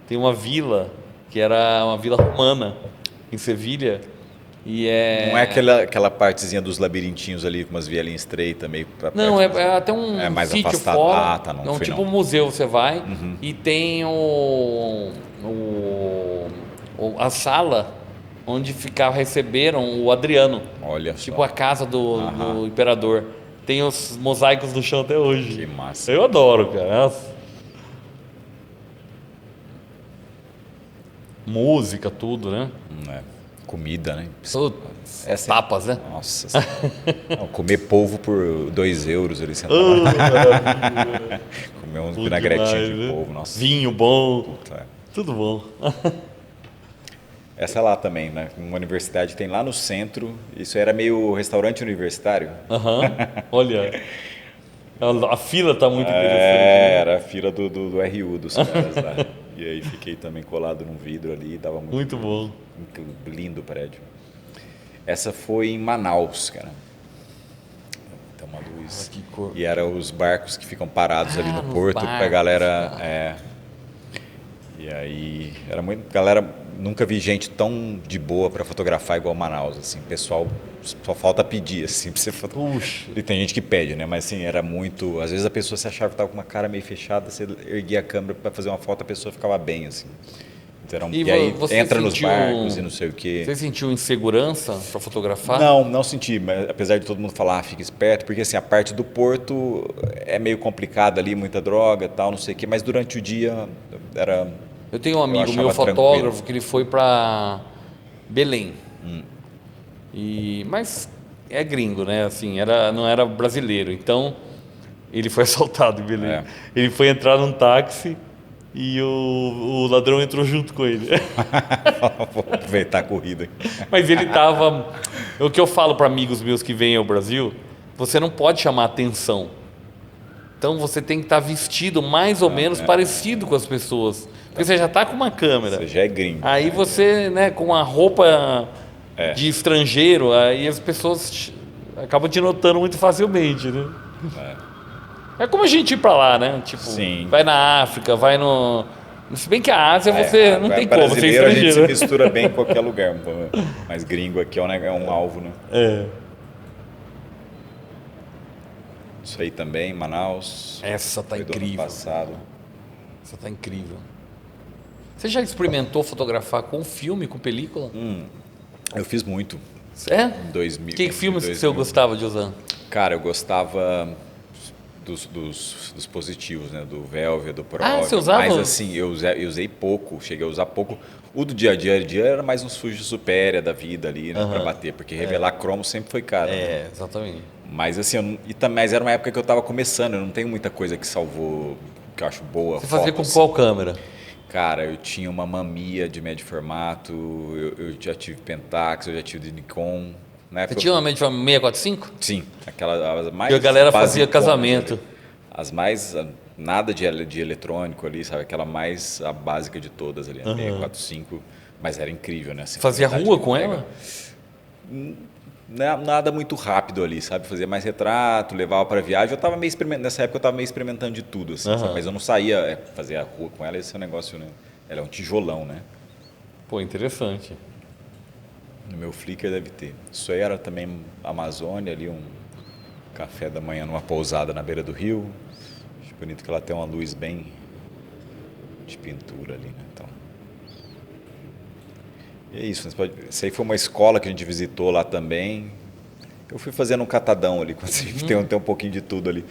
A: Tem uma vila que era uma vila romana em Sevilha.
B: Não é aquela partezinha dos labirintinhos ali com umas vielinhas estreitas meio para perto.
A: Não, é até um
B: mais
A: sítio
B: afastado.
A: fora.
B: Não,
A: tipo um museu, você vai e tem a sala onde receberam o Adriano.
B: Olha
A: tipo
B: só.
A: A casa do imperador. Tem os mosaicos no chão até hoje.
B: Que massa.
A: Eu adoro, cara. Nossa. Música, tudo, né?
B: Comida, né?
A: Tapas, né?
B: Nossa. Comer polvo por 2 euros ali sentado. Comer uns vinagretinhos de polvo. Nossa.
A: Vinho bom. Tudo bom.
B: Essa lá também, né? Uma universidade tem lá no centro. Isso era meio restaurante universitário.
A: Olha. A fila tá muito interessante.
B: Era a fila do RU dos caras lá. E aí fiquei também colado num vidro ali. Tava
A: muito bom.
B: Lindo o prédio. Essa foi em Manaus, cara. Tem uma luz.
A: Que cor.
B: E eram os barcos que ficam parados ali no porto
A: barcos,
B: pra galera. E aí era muito. Galera, nunca vi gente tão de boa para fotografar igual Manaus, assim. Pessoal, só falta pedir, assim, pra você fotografar.
A: Puxa.
B: E tem gente que pede, né? Mas assim, era muito. Às vezes a pessoa se achava que tava com uma cara meio fechada, você erguia a câmera para fazer uma foto, a pessoa ficava bem, assim. Então, e aí entra nos barcos e não sei o quê.
A: Você sentiu insegurança para fotografar?
B: Não senti, mas apesar de todo mundo falar, fica esperto, porque assim, a parte do porto é meio complicada ali, muita droga, tal, não sei o quê, mas durante o dia era.
A: Eu tenho um amigo meu fotógrafo que ele foi para Belém. Mas é gringo, né? Assim, não era brasileiro. Então, ele foi assaltado em Belém. Ele foi entrar num táxi e o ladrão entrou junto com ele.
B: Vou aproveitar a corrida.
A: Mas ele tava... O que eu falo para amigos meus que vêm ao Brasil, você não pode chamar atenção. Então, você tem que estar vestido mais ou menos parecido com as pessoas. Porque você já está com uma câmera.
B: Você já é gringo.
A: Aí você, né, com uma roupa de estrangeiro, aí as pessoas acabam te notando muito facilmente, né? É como a gente ir para lá, né? Tipo, vai na África, vai no... Se bem que a Ásia você não tem como, você é estrangeiro.
B: A gente se mistura bem em qualquer lugar. Mas gringo aqui é um alvo, né? Isso aí também, Manaus.
A: Essa tá
B: Foi do ano
A: incrível.
B: passado.
A: Essa tá incrível. Você já experimentou fotografar com filme, com película?
B: Eu fiz muito.
A: É?
B: Em 2000.
A: Que filmes que
B: 2000.
A: você gostava de usar?
B: Cara, eu gostava dos positivos, né? Do Velvia, do Pro.
A: Você usava?
B: Mas assim, eu usei pouco, cheguei a usar pouco. O do dia a dia era mais um sujo supéria da vida ali, né? Pra bater, porque revelar cromo sempre foi caro. Né?
A: Exatamente.
B: Mas assim, mas era uma época que eu tava começando, eu não tenho muita coisa que salvou, que eu acho boa.
A: Você fazia
B: foto,
A: com
B: assim.
A: qual câmera?
B: Cara, eu tinha uma Mamiya de médio formato, eu já tive Pentax, eu já tive de Nikon. Na
A: Você
B: época
A: tinha uma média 645?
B: Sim, aquela as mais
A: Que a galera fazia
B: basiconas
A: casamento.
B: ali. As mais nada de eletrônico ali, sabe? Aquela mais a básica de todas ali, a 645, mas era incrível, né? Assim,
A: Fazia
B: vontade
A: rua
B: de
A: com
B: pegar.
A: ela?
B: Nada muito rápido ali, sabe? Fazia mais retrato, levava para viagem. Eu tava meio nessa época eu tava meio experimentando de tudo, assim, sabe? Mas eu não saía fazer a rua com ela, esse é um negócio, né? Ela é um tijolão, né?
A: Pô, interessante.
B: No meu Flickr deve ter. Isso aí era também Amazônia, ali um café da manhã numa pousada na beira do rio. Acho bonito que ela tem uma luz bem de pintura ali, né? Então, e é isso. Isso aí foi uma escola que a gente visitou lá também. Eu fui fazendo um catadão ali, tem um pouquinho de tudo ali.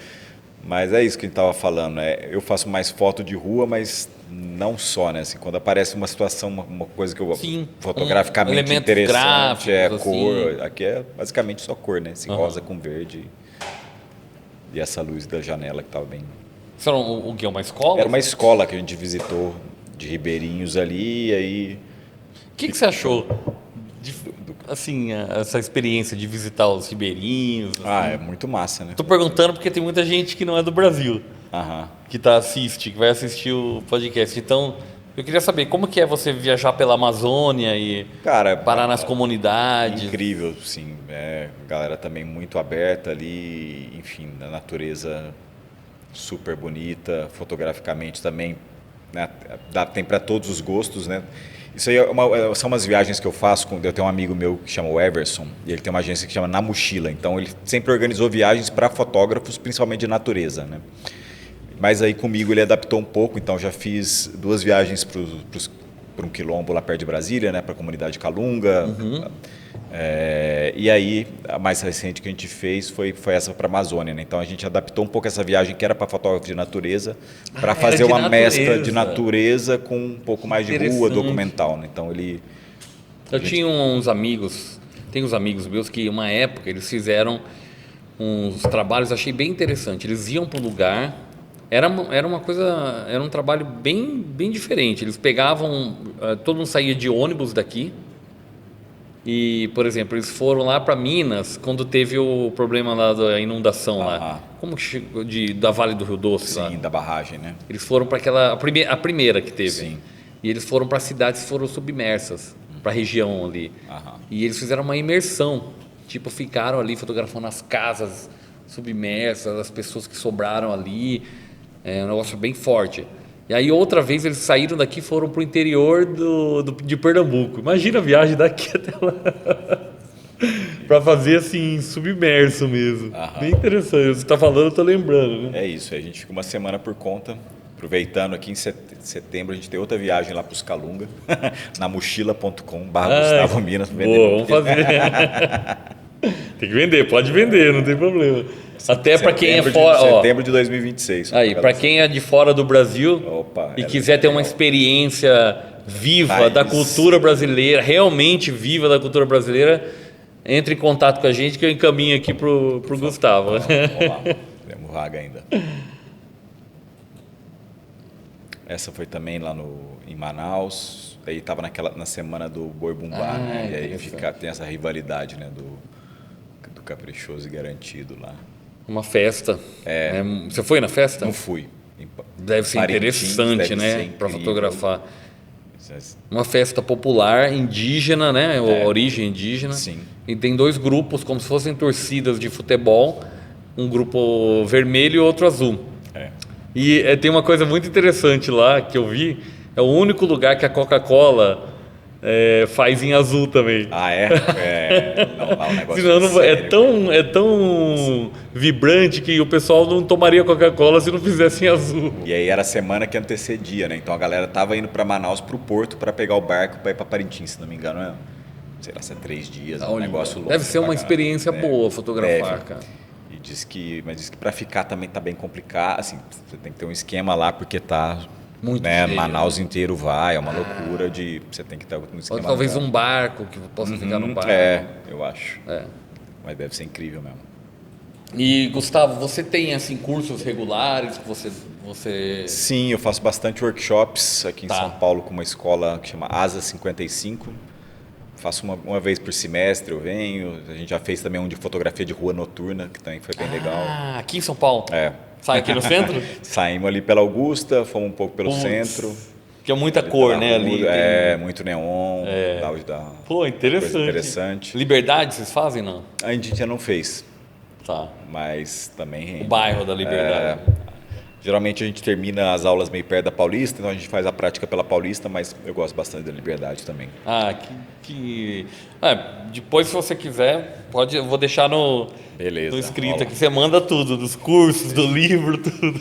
B: Mas é isso que a gente estava falando, né? Eu faço mais foto de rua, mas não só, né? Assim, quando aparece uma situação, uma coisa que eu fotograficamente
A: elementos
B: interessante,
A: gráficos,
B: cor.
A: assim.
B: Aqui é basicamente só cor, né? Esse rosa com verde e essa luz da janela que estava bem.
A: Isso era o quê? Uma escola?
B: Era uma escola que a gente visitou de Ribeirinhos ali, e aí.
A: O que você achou? Assim, essa experiência de visitar os ribeirinhos.
B: É muito massa, né?
A: Tô perguntando porque tem muita gente que não é do Brasil,
B: Aham.
A: que que vai assistir o podcast. Então, eu queria saber como que é você viajar pela Amazônia e
B: Cara,
A: parar nas comunidades.
B: incrível, sim. A galera também muito aberta ali, enfim, da natureza super bonita, fotograficamente também, né? Tem para todos os gostos, né? Isso aí são umas viagens que eu faço. Eu tenho um amigo meu que chama o Everson, e ele tem uma agência que chama Na Mochila. Então ele sempre organizou viagens para fotógrafos, principalmente de natureza, né? Mas aí comigo ele adaptou um pouco, então já fiz 2 viagens para um quilombo lá perto de Brasília, né? Para a comunidade Calunga. E aí a mais recente que a gente fez foi essa para a Amazônia, né? Então a gente adaptou um pouco essa viagem que era para fotógrafo de natureza para fazer uma mescla de natureza com um pouco mais de rua, documental, né? Então
A: Eu tinha uns amigos, tem uns amigos meus que uma época eles fizeram uns trabalhos, achei bem interessante. Eles iam para o lugar, era uma coisa, era um trabalho bem diferente. Eles pegavam, todo mundo saía de ônibus daqui. E, por exemplo, eles foram lá para Minas quando teve o problema lá da inundação lá. Como que chegou da Vale do Rio Doce?
B: Sim,
A: lá?
B: da barragem, né?
A: Eles foram para a primeira que teve.
B: Sim.
A: E eles foram para cidades que foram submersas, para a região ali. E eles fizeram uma imersão. Tipo, ficaram ali fotografando as casas submersas, as pessoas que sobraram ali. É um negócio bem forte. E aí outra vez eles saíram daqui e foram para o interior de Pernambuco. Imagina a viagem daqui até lá. Para fazer assim, submerso mesmo. Bem interessante. Você está falando, eu estou lembrando. Né?
B: É isso, a gente fica uma semana por conta. Aproveitando aqui em setembro, a gente tem outra viagem lá para os Calunga, na mochila.com/Gustavo Minas.
A: Boa, vamos fazer. Tem que vender, pode vender, não tem problema. Até para quem é fora.
B: Setembro de 2026.
A: Aí, para quem é de fora do Brasil e quiser ter uma experiência viva da cultura brasileira, realmente viva da cultura brasileira, entre em contato com a gente que eu encaminho aqui pro Gustavo.
B: Vamos lá, temos vaga ainda. Essa foi também lá em Manaus. Aí estava na semana do Boi Bumbá, né? E aí tem essa rivalidade, né? Do caprichoso e garantido lá.
A: Uma festa. Você foi na festa?
B: Não fui.
A: Deve ser interessante, né? Para fotografar. Uma festa popular, indígena, né? Origem indígena.
B: Sim.
A: E tem 2 grupos, como se fossem torcidas de futebol. Um grupo vermelho e outro azul. E tem uma coisa muito interessante lá que eu vi. É o único lugar que a Coca-Cola faz em azul também.
B: Ah, é? Não, lá o negócio
A: Senão não,
B: sério,
A: é tão vibrante que o pessoal não tomaria Coca-Cola se não fizesse em azul.
B: E aí era a semana que antecedia, né? Então a galera tava indo para Manaus, pro porto, para pegar o barco para ir para Parintins, se não me engano, né? Sei lá, se é 3 dias, um negócio louco.
A: Deve ser uma
B: pra
A: experiência
B: caralho,
A: boa fotografar,
B: Deve.
A: cara.
B: E mas diz que para ficar também tá bem complicado, assim, você tem que ter um esquema lá, porque tá,
A: Muito
B: né,
A: cheio,
B: Manaus inteiro vai, é uma loucura de, você tem que estar com um esquema.
A: Ou talvez
B: legal.
A: um barco que possa ficar no barco.
B: Eu acho.
A: É.
B: Mas deve ser incrível mesmo.
A: E Gustavo, você tem assim cursos regulares que você...
B: Sim, eu faço bastante workshops aqui em
A: Tá.
B: São Paulo com uma escola que chama Asa 55. Faço uma vez por semestre, eu venho. A gente já fez também um de fotografia de rua noturna, que também foi bem legal.
A: Ah, aqui em São Paulo?
B: É.
A: Sai aqui no centro?
B: Saímos ali pela Augusta, fomos um pouco pelo
A: Putz,
B: centro.
A: Que é muita cor,
B: Pela
A: né?
B: rua,
A: Ali.
B: muito neon.
A: Pô, interessante.
B: Coisa interessante.
A: Liberdade, vocês fazem, não?
B: A gente já não fez,
A: Tá.
B: mas também rende.
A: O bairro da Liberdade.
B: Geralmente a gente termina as aulas meio perto da Paulista, então a gente faz a prática pela Paulista, mas eu gosto bastante da Liberdade também.
A: Ah, depois, se você quiser, eu vou deixar no escrito
B: rola.
A: aqui. Você manda tudo, dos cursos, do livro, tudo.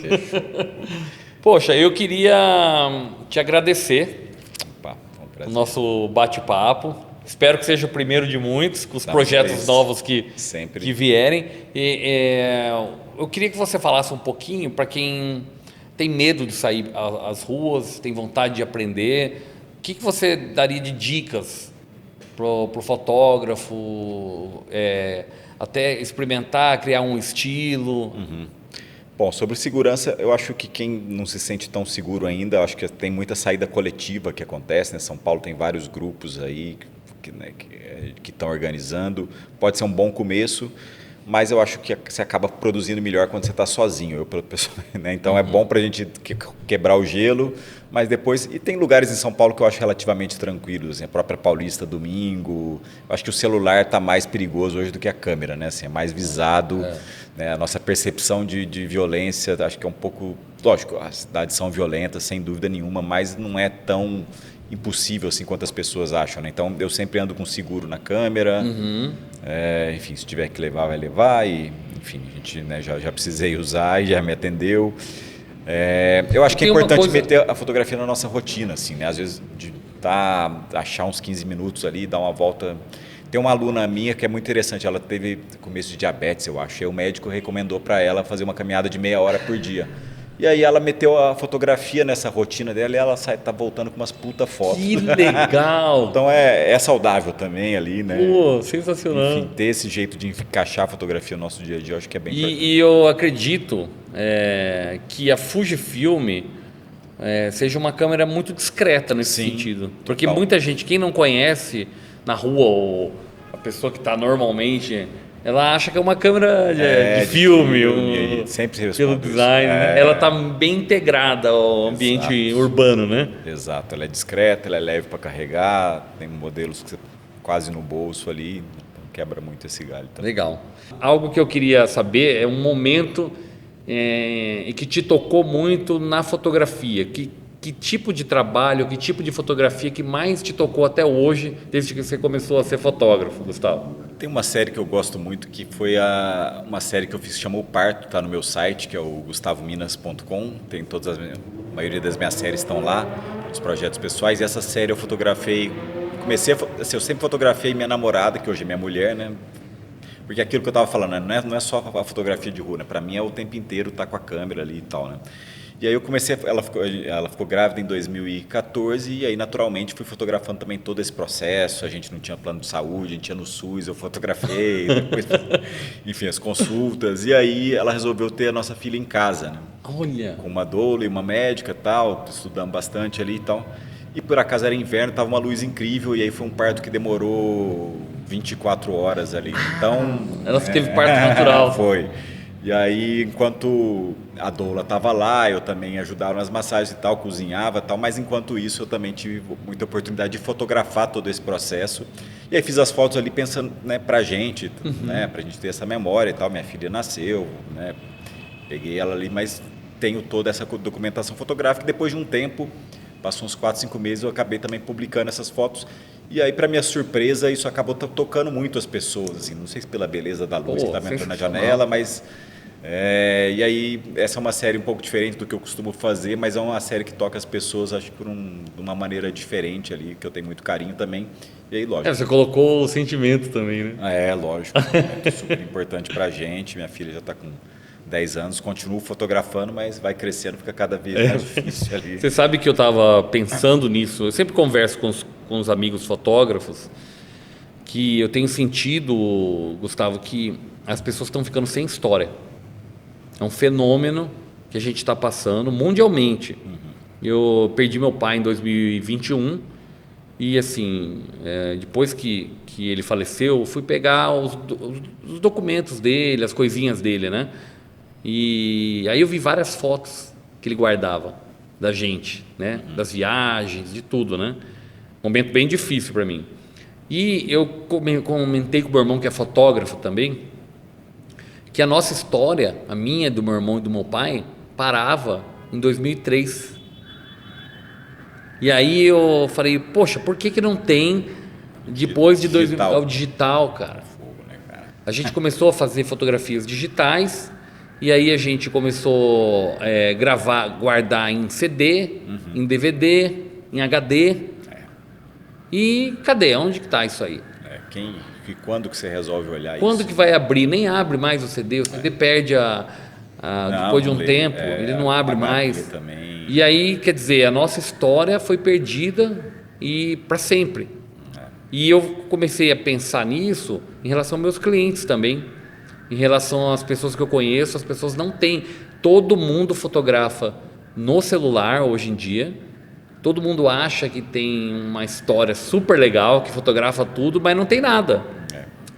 A: Poxa, eu queria te agradecer
B: Opa, foi um
A: o
B: prazer.
A: nosso bate-papo. Espero que seja o primeiro de muitos, com os
B: Não,
A: projetos
B: mas
A: novos que
B: sempre.
A: vierem. Eu queria que você falasse um pouquinho para quem tem medo de sair às ruas, tem vontade de aprender. O que você daria de dicas pro fotógrafo, até experimentar, criar um estilo?
B: Bom, sobre segurança, eu acho que quem não se sente tão seguro ainda, eu acho que tem muita saída coletiva que acontece, né? São Paulo tem vários grupos aí que estão organizando. Pode ser um bom começo, mas eu acho que você acaba produzindo melhor quando você está sozinho. Né? Então é bom para a gente quebrar o gelo, mas depois... E tem lugares em São Paulo que eu acho relativamente tranquilos, assim, a própria Paulista, Domingo. Eu acho que o celular está mais perigoso hoje do que a câmera, né? Assim, é mais visado. Né? A nossa percepção de violência, acho que é um pouco... Lógico, as cidades são violentas, sem dúvida nenhuma, mas não é tão impossível assim quanto as pessoas acham, né? Então eu sempre ando com seguro na câmera, enfim, se tiver que levar, vai levar, e enfim, a gente, né, já precisei usar e já me atendeu. Eu acho que é importante meter a fotografia na nossa rotina, assim, né? Às vezes achar uns 15 minutos ali, dar uma volta. Tem uma aluna minha que é muito interessante, ela teve começo de diabetes, eu acho, e o médico recomendou para ela fazer uma caminhada de meia hora por dia. E aí ela meteu a fotografia nessa rotina dela e ela tá voltando com umas puta fotos.
A: Que legal!
B: Então é saudável também ali, né?
A: Pô, sensacional.
B: Enfim, ter esse jeito de encaixar a fotografia no nosso dia a dia, eu acho que é bem importante.
A: E eu acredito que a Fujifilm seja uma câmera muito discreta nesse sentido. Porque muita gente, quem não conhece na rua, ou a pessoa que está normalmente... Ela acha que é uma câmera de filme,
B: sempre
A: pelo design. Né? Ela está bem integrada ao ambiente urbano, né?
B: Exato, ela é discreta, ela é leve para carregar, tem modelos que você quase no bolso ali, então quebra muito esse galho também.
A: Legal. Algo que eu queria saber é um momento em que te tocou muito na fotografia. Que tipo de trabalho, que tipo de fotografia que mais te tocou até hoje, desde que você começou a ser fotógrafo, Gustavo?
B: Tem uma série que eu gosto muito, que foi uma série que eu fiz, chamou Parto, tá no meu site, que é o gustavominas.com, tem a maioria das minhas séries estão lá, os projetos pessoais, e essa série eu fotografei, eu sempre fotografei minha namorada, que hoje é minha mulher, né? Porque aquilo que eu estava falando, né? Não é só a fotografia de rua, né? Para mim é o tempo inteiro estar com a câmera ali e tal, né? E aí eu comecei, ela ficou grávida em 2014 e aí naturalmente fui fotografando também todo esse processo. A gente não tinha plano de saúde, a gente ia no SUS, eu fotografei, depois, enfim, as consultas. E aí ela resolveu ter a nossa filha em casa, né?
A: Olha!
B: Com uma doula e uma médica e tal, estudamos bastante ali e tal. E por acaso era inverno, estava uma luz incrível e aí foi um parto que demorou 24 horas ali. Então,
A: ela teve parto natural.
B: Foi. E aí, enquanto a doula estava lá, eu também ajudava nas massagens e tal, cozinhava e tal, mas enquanto isso eu também tive muita oportunidade de fotografar todo esse processo. E aí fiz as fotos ali pensando, né, pra gente, né, pra gente ter essa memória e tal. Minha filha nasceu, né, peguei ela ali, mas tenho toda essa documentação fotográfica. Depois de um tempo, Passou uns 4, 5 meses, eu acabei também publicando essas fotos. E aí, para minha surpresa, isso acabou tocando muito as pessoas. Assim, não sei se pela beleza da luz que estava entrando na janela, mas... e aí, essa é uma série um pouco diferente do que eu costumo fazer, mas é uma série que toca as pessoas, acho que de uma maneira diferente ali, que eu tenho muito carinho também. E aí, lógico.
A: Você colocou o sentimento também, né?
B: Lógico. É super importante pra gente. Minha filha já está com 10 anos, continuo fotografando, mas vai crescendo, fica cada vez mais difícil ali.
A: Você sabe que eu estava pensando nisso, eu sempre converso com os amigos fotógrafos, que eu tenho sentido, Gustavo, que as pessoas estão ficando sem história. É um fenômeno que a gente está passando mundialmente. Eu perdi meu pai em 2021 e, assim, depois que ele faleceu, eu fui pegar os documentos dele, as coisinhas dele, né? E aí eu vi várias fotos que ele guardava da gente, né? Das viagens, de tudo, né? Momento bem difícil para mim. E eu comentei com o meu irmão, que é fotógrafo também, que a nossa história, a minha, do meu irmão e do meu pai, parava em 2003. E aí eu falei, poxa, por que não tem depois de 2000? O digital, cara. A gente começou a fazer fotografias digitais, e aí a gente começou a gravar, guardar em CD, em DVD, em HD. E cadê? Onde que está isso aí?
B: Quando que você resolve olhar
A: Quando
B: isso?
A: que vai abrir? Nem abre mais o CD perde depois de um tempo, ele não abre mais.
B: Também.
A: E aí, quer dizer, a nossa história foi perdida e para sempre. E eu comecei a pensar nisso em relação aos meus clientes também, em relação às pessoas que eu conheço. As pessoas não têm, todo mundo fotografa no celular hoje em dia. Todo mundo acha que tem uma história super legal, que fotografa tudo, mas não tem nada.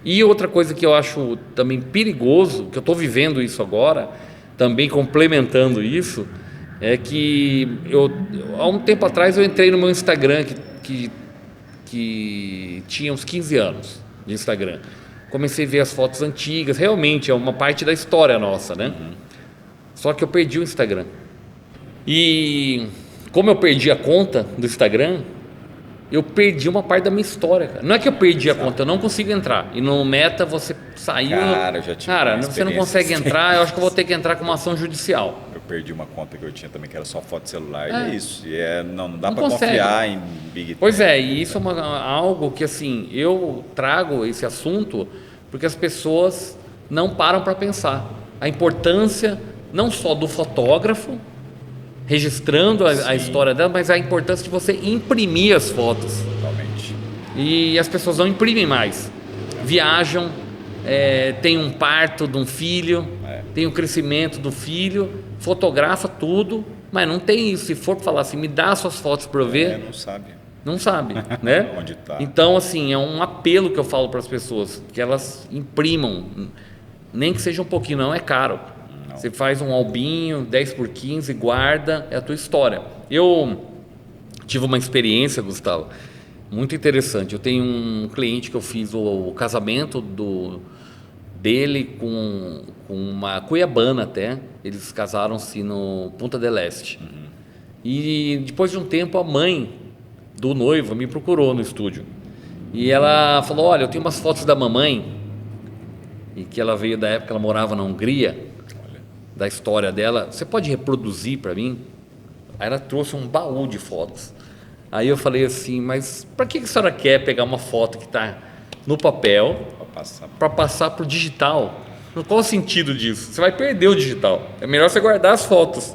A: E outra coisa que eu acho também perigoso, que eu estou vivendo isso agora, também complementando isso, é que há um tempo atrás eu entrei no meu Instagram, que tinha uns 15 anos de Instagram. Comecei a ver as fotos antigas, realmente é uma parte da história nossa, né? Só que eu perdi o Instagram. E... como eu perdi a conta do Instagram, eu perdi uma parte da minha história, cara. Não é que eu perdi a conta, eu não consigo entrar. E no Meta você saiu...
B: Cara, já tive uma
A: você não consegue entrar, eu acho que eu vou ter que entrar com uma ação judicial.
B: Eu perdi uma conta que eu tinha também, que era só foto de celular, e é isso. E não dá para
A: consegue
B: confiar em Big
A: Pois é, e isso é algo que, assim, eu trago esse assunto porque as pessoas não param para pensar. A importância não só do fotógrafo, registrando a história dela, mas a importância de você imprimir as fotos.
B: Totalmente.
A: E as pessoas não imprimem mais. Viajam, tem um parto de um filho, tem o crescimento do filho, fotografa tudo, mas não tem isso. Se for falar assim, me dá suas fotos para eu ver,
B: não sabe.
A: Não sabe, né?
B: Onde tá.
A: Então, assim, é um apelo que eu falo para as pessoas, que elas imprimam, nem que seja um pouquinho, não é caro. Você faz um albinho, 10x15, guarda, é a tua história. Eu tive uma experiência, Gustavo, muito interessante. Eu tenho um cliente que eu fiz o casamento dele com uma cuiabana até. Eles casaram-se no Punta del Este. E depois de um tempo, a mãe do noivo me procurou no estúdio. E ela falou, olha, eu tenho umas fotos da mamãe, e que ela veio da época que ela morava na Hungria, da história dela, você pode reproduzir para mim? Aí ela trouxe um baú de fotos. Aí eu falei assim, mas para que a senhora quer pegar uma foto que está no papel para passar para o digital? Qual o sentido disso? Você vai perder o digital, é melhor você guardar as fotos.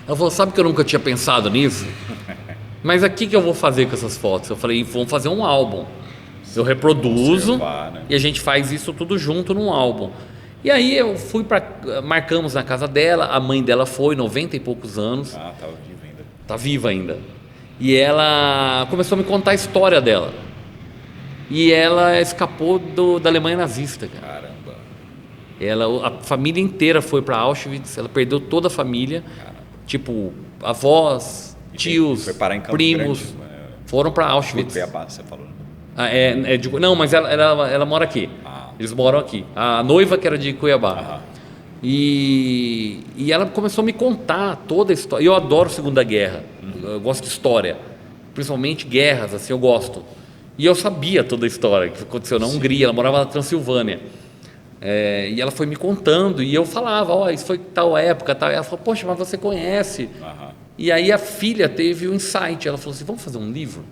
A: Ela falou, sabe que eu nunca tinha pensado nisso? Mas o que eu vou fazer com essas fotos? Eu falei, vamos fazer um álbum. Eu reproduzo, né? E a gente faz isso tudo junto num álbum. E aí eu fui marcamos na casa dela, a mãe dela foi, 90 e poucos anos.
B: Tava viva ainda.
A: Tá viva ainda. E ela começou a me contar a história dela. E ela escapou da Alemanha nazista, cara.
B: Caramba.
A: A família inteira foi para Auschwitz, ela perdeu toda a família. Caramba. Tipo, avós, tios, primos, foram para Auschwitz.
B: Cuiabá, você falou.
A: Não, mas ela mora aqui. Eles moram aqui. A noiva que era de Cuiabá. E ela começou a me contar toda a história. Eu adoro Segunda Guerra, eu gosto de história, principalmente guerras, assim, eu gosto. E eu sabia toda a história que aconteceu na Hungria, ela morava na Transilvânia. E ela foi me contando, e eu falava, ó, isso foi tal época, tal. Ela falou, poxa, mas você conhece. E aí a filha teve um insight, ela falou assim, vamos fazer um livro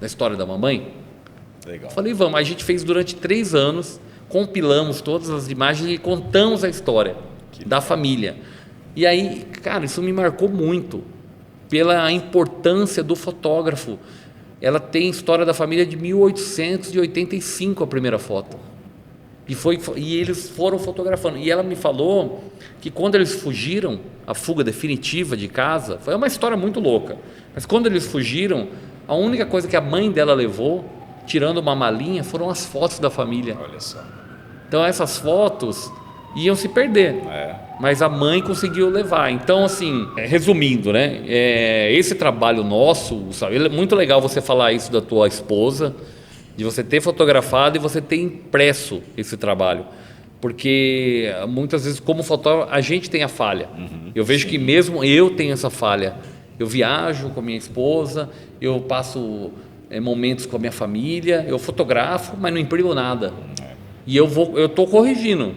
A: da história da mamãe?
B: Legal.
A: Eu falei, vamos. A gente fez durante 3 anos, compilamos todas as imagens e contamos a história da família. E aí, cara, isso me marcou muito, pela importância do fotógrafo. Ela tem história da família de 1885, a primeira foto. E eles foram fotografando. E ela me falou que quando eles fugiram, a fuga definitiva de casa, foi uma história muito louca. Mas quando eles fugiram, a única coisa que a mãe dela levou, tirando uma malinha, foram as fotos da família.
B: Olha só.
A: Então essas fotos iam se perder. Mas a mãe conseguiu levar. Então, assim, resumindo, né? Esse trabalho nosso, sabe, é muito legal você falar isso da tua esposa, de você ter fotografado e você ter impresso esse trabalho. Porque muitas vezes, como fotógrafo, a gente tem a falha. Eu vejo que mesmo eu tenho essa falha. Eu viajo com a minha esposa, eu passo momentos com a minha família, eu fotografo, mas não imprimo nada. E eu estou corrigindo,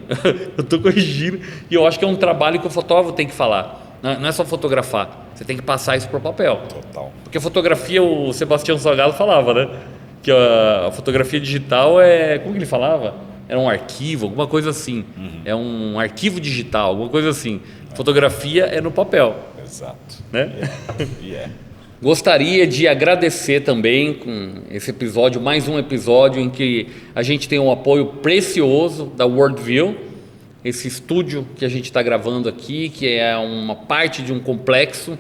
A: e eu acho que é um trabalho que o fotógrafo tem que falar. Não é só fotografar, você tem que passar isso para o papel.
B: Total.
A: Porque a fotografia, o Sebastião Salgado falava, né? Que a fotografia digital como que ele falava? Era um arquivo, alguma coisa assim. É um arquivo digital, alguma coisa assim. Fotografia é no papel.
B: Exato.
A: Né?
B: Gostaria
A: de agradecer também com esse episódio, mais um episódio em que a gente tem um apoio precioso da Worldview, esse estúdio que a gente está gravando aqui, que é uma parte de um complexo,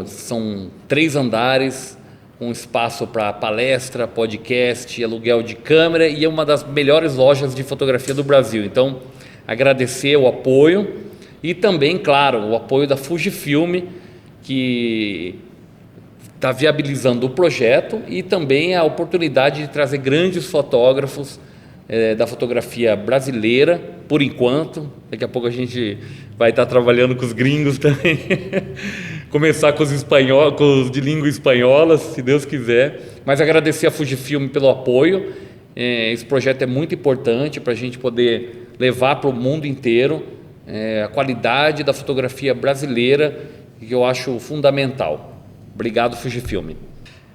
A: são 3 andares, um espaço para palestra, podcast, aluguel de câmera, e é uma das melhores lojas de fotografia do Brasil. Então, agradecer o apoio e também, claro, o apoio da Fujifilm, que está viabilizando o projeto, e também a oportunidade de trazer grandes fotógrafos da fotografia brasileira, por enquanto. Daqui a pouco a gente vai estar trabalhando com os gringos também. Começar com os de língua espanhola, se Deus quiser. Mas agradecer a Fujifilm pelo apoio. Esse projeto é muito importante para a gente poder levar para o mundo inteiro a qualidade da fotografia brasileira, que eu acho fundamental. Obrigado, Fujifilm.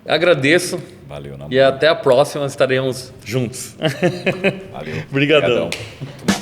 A: Agradeço.
B: Valeu,
A: e até a próxima, estaremos juntos.
B: Valeu.
A: Obrigadão.
B: Obrigadão.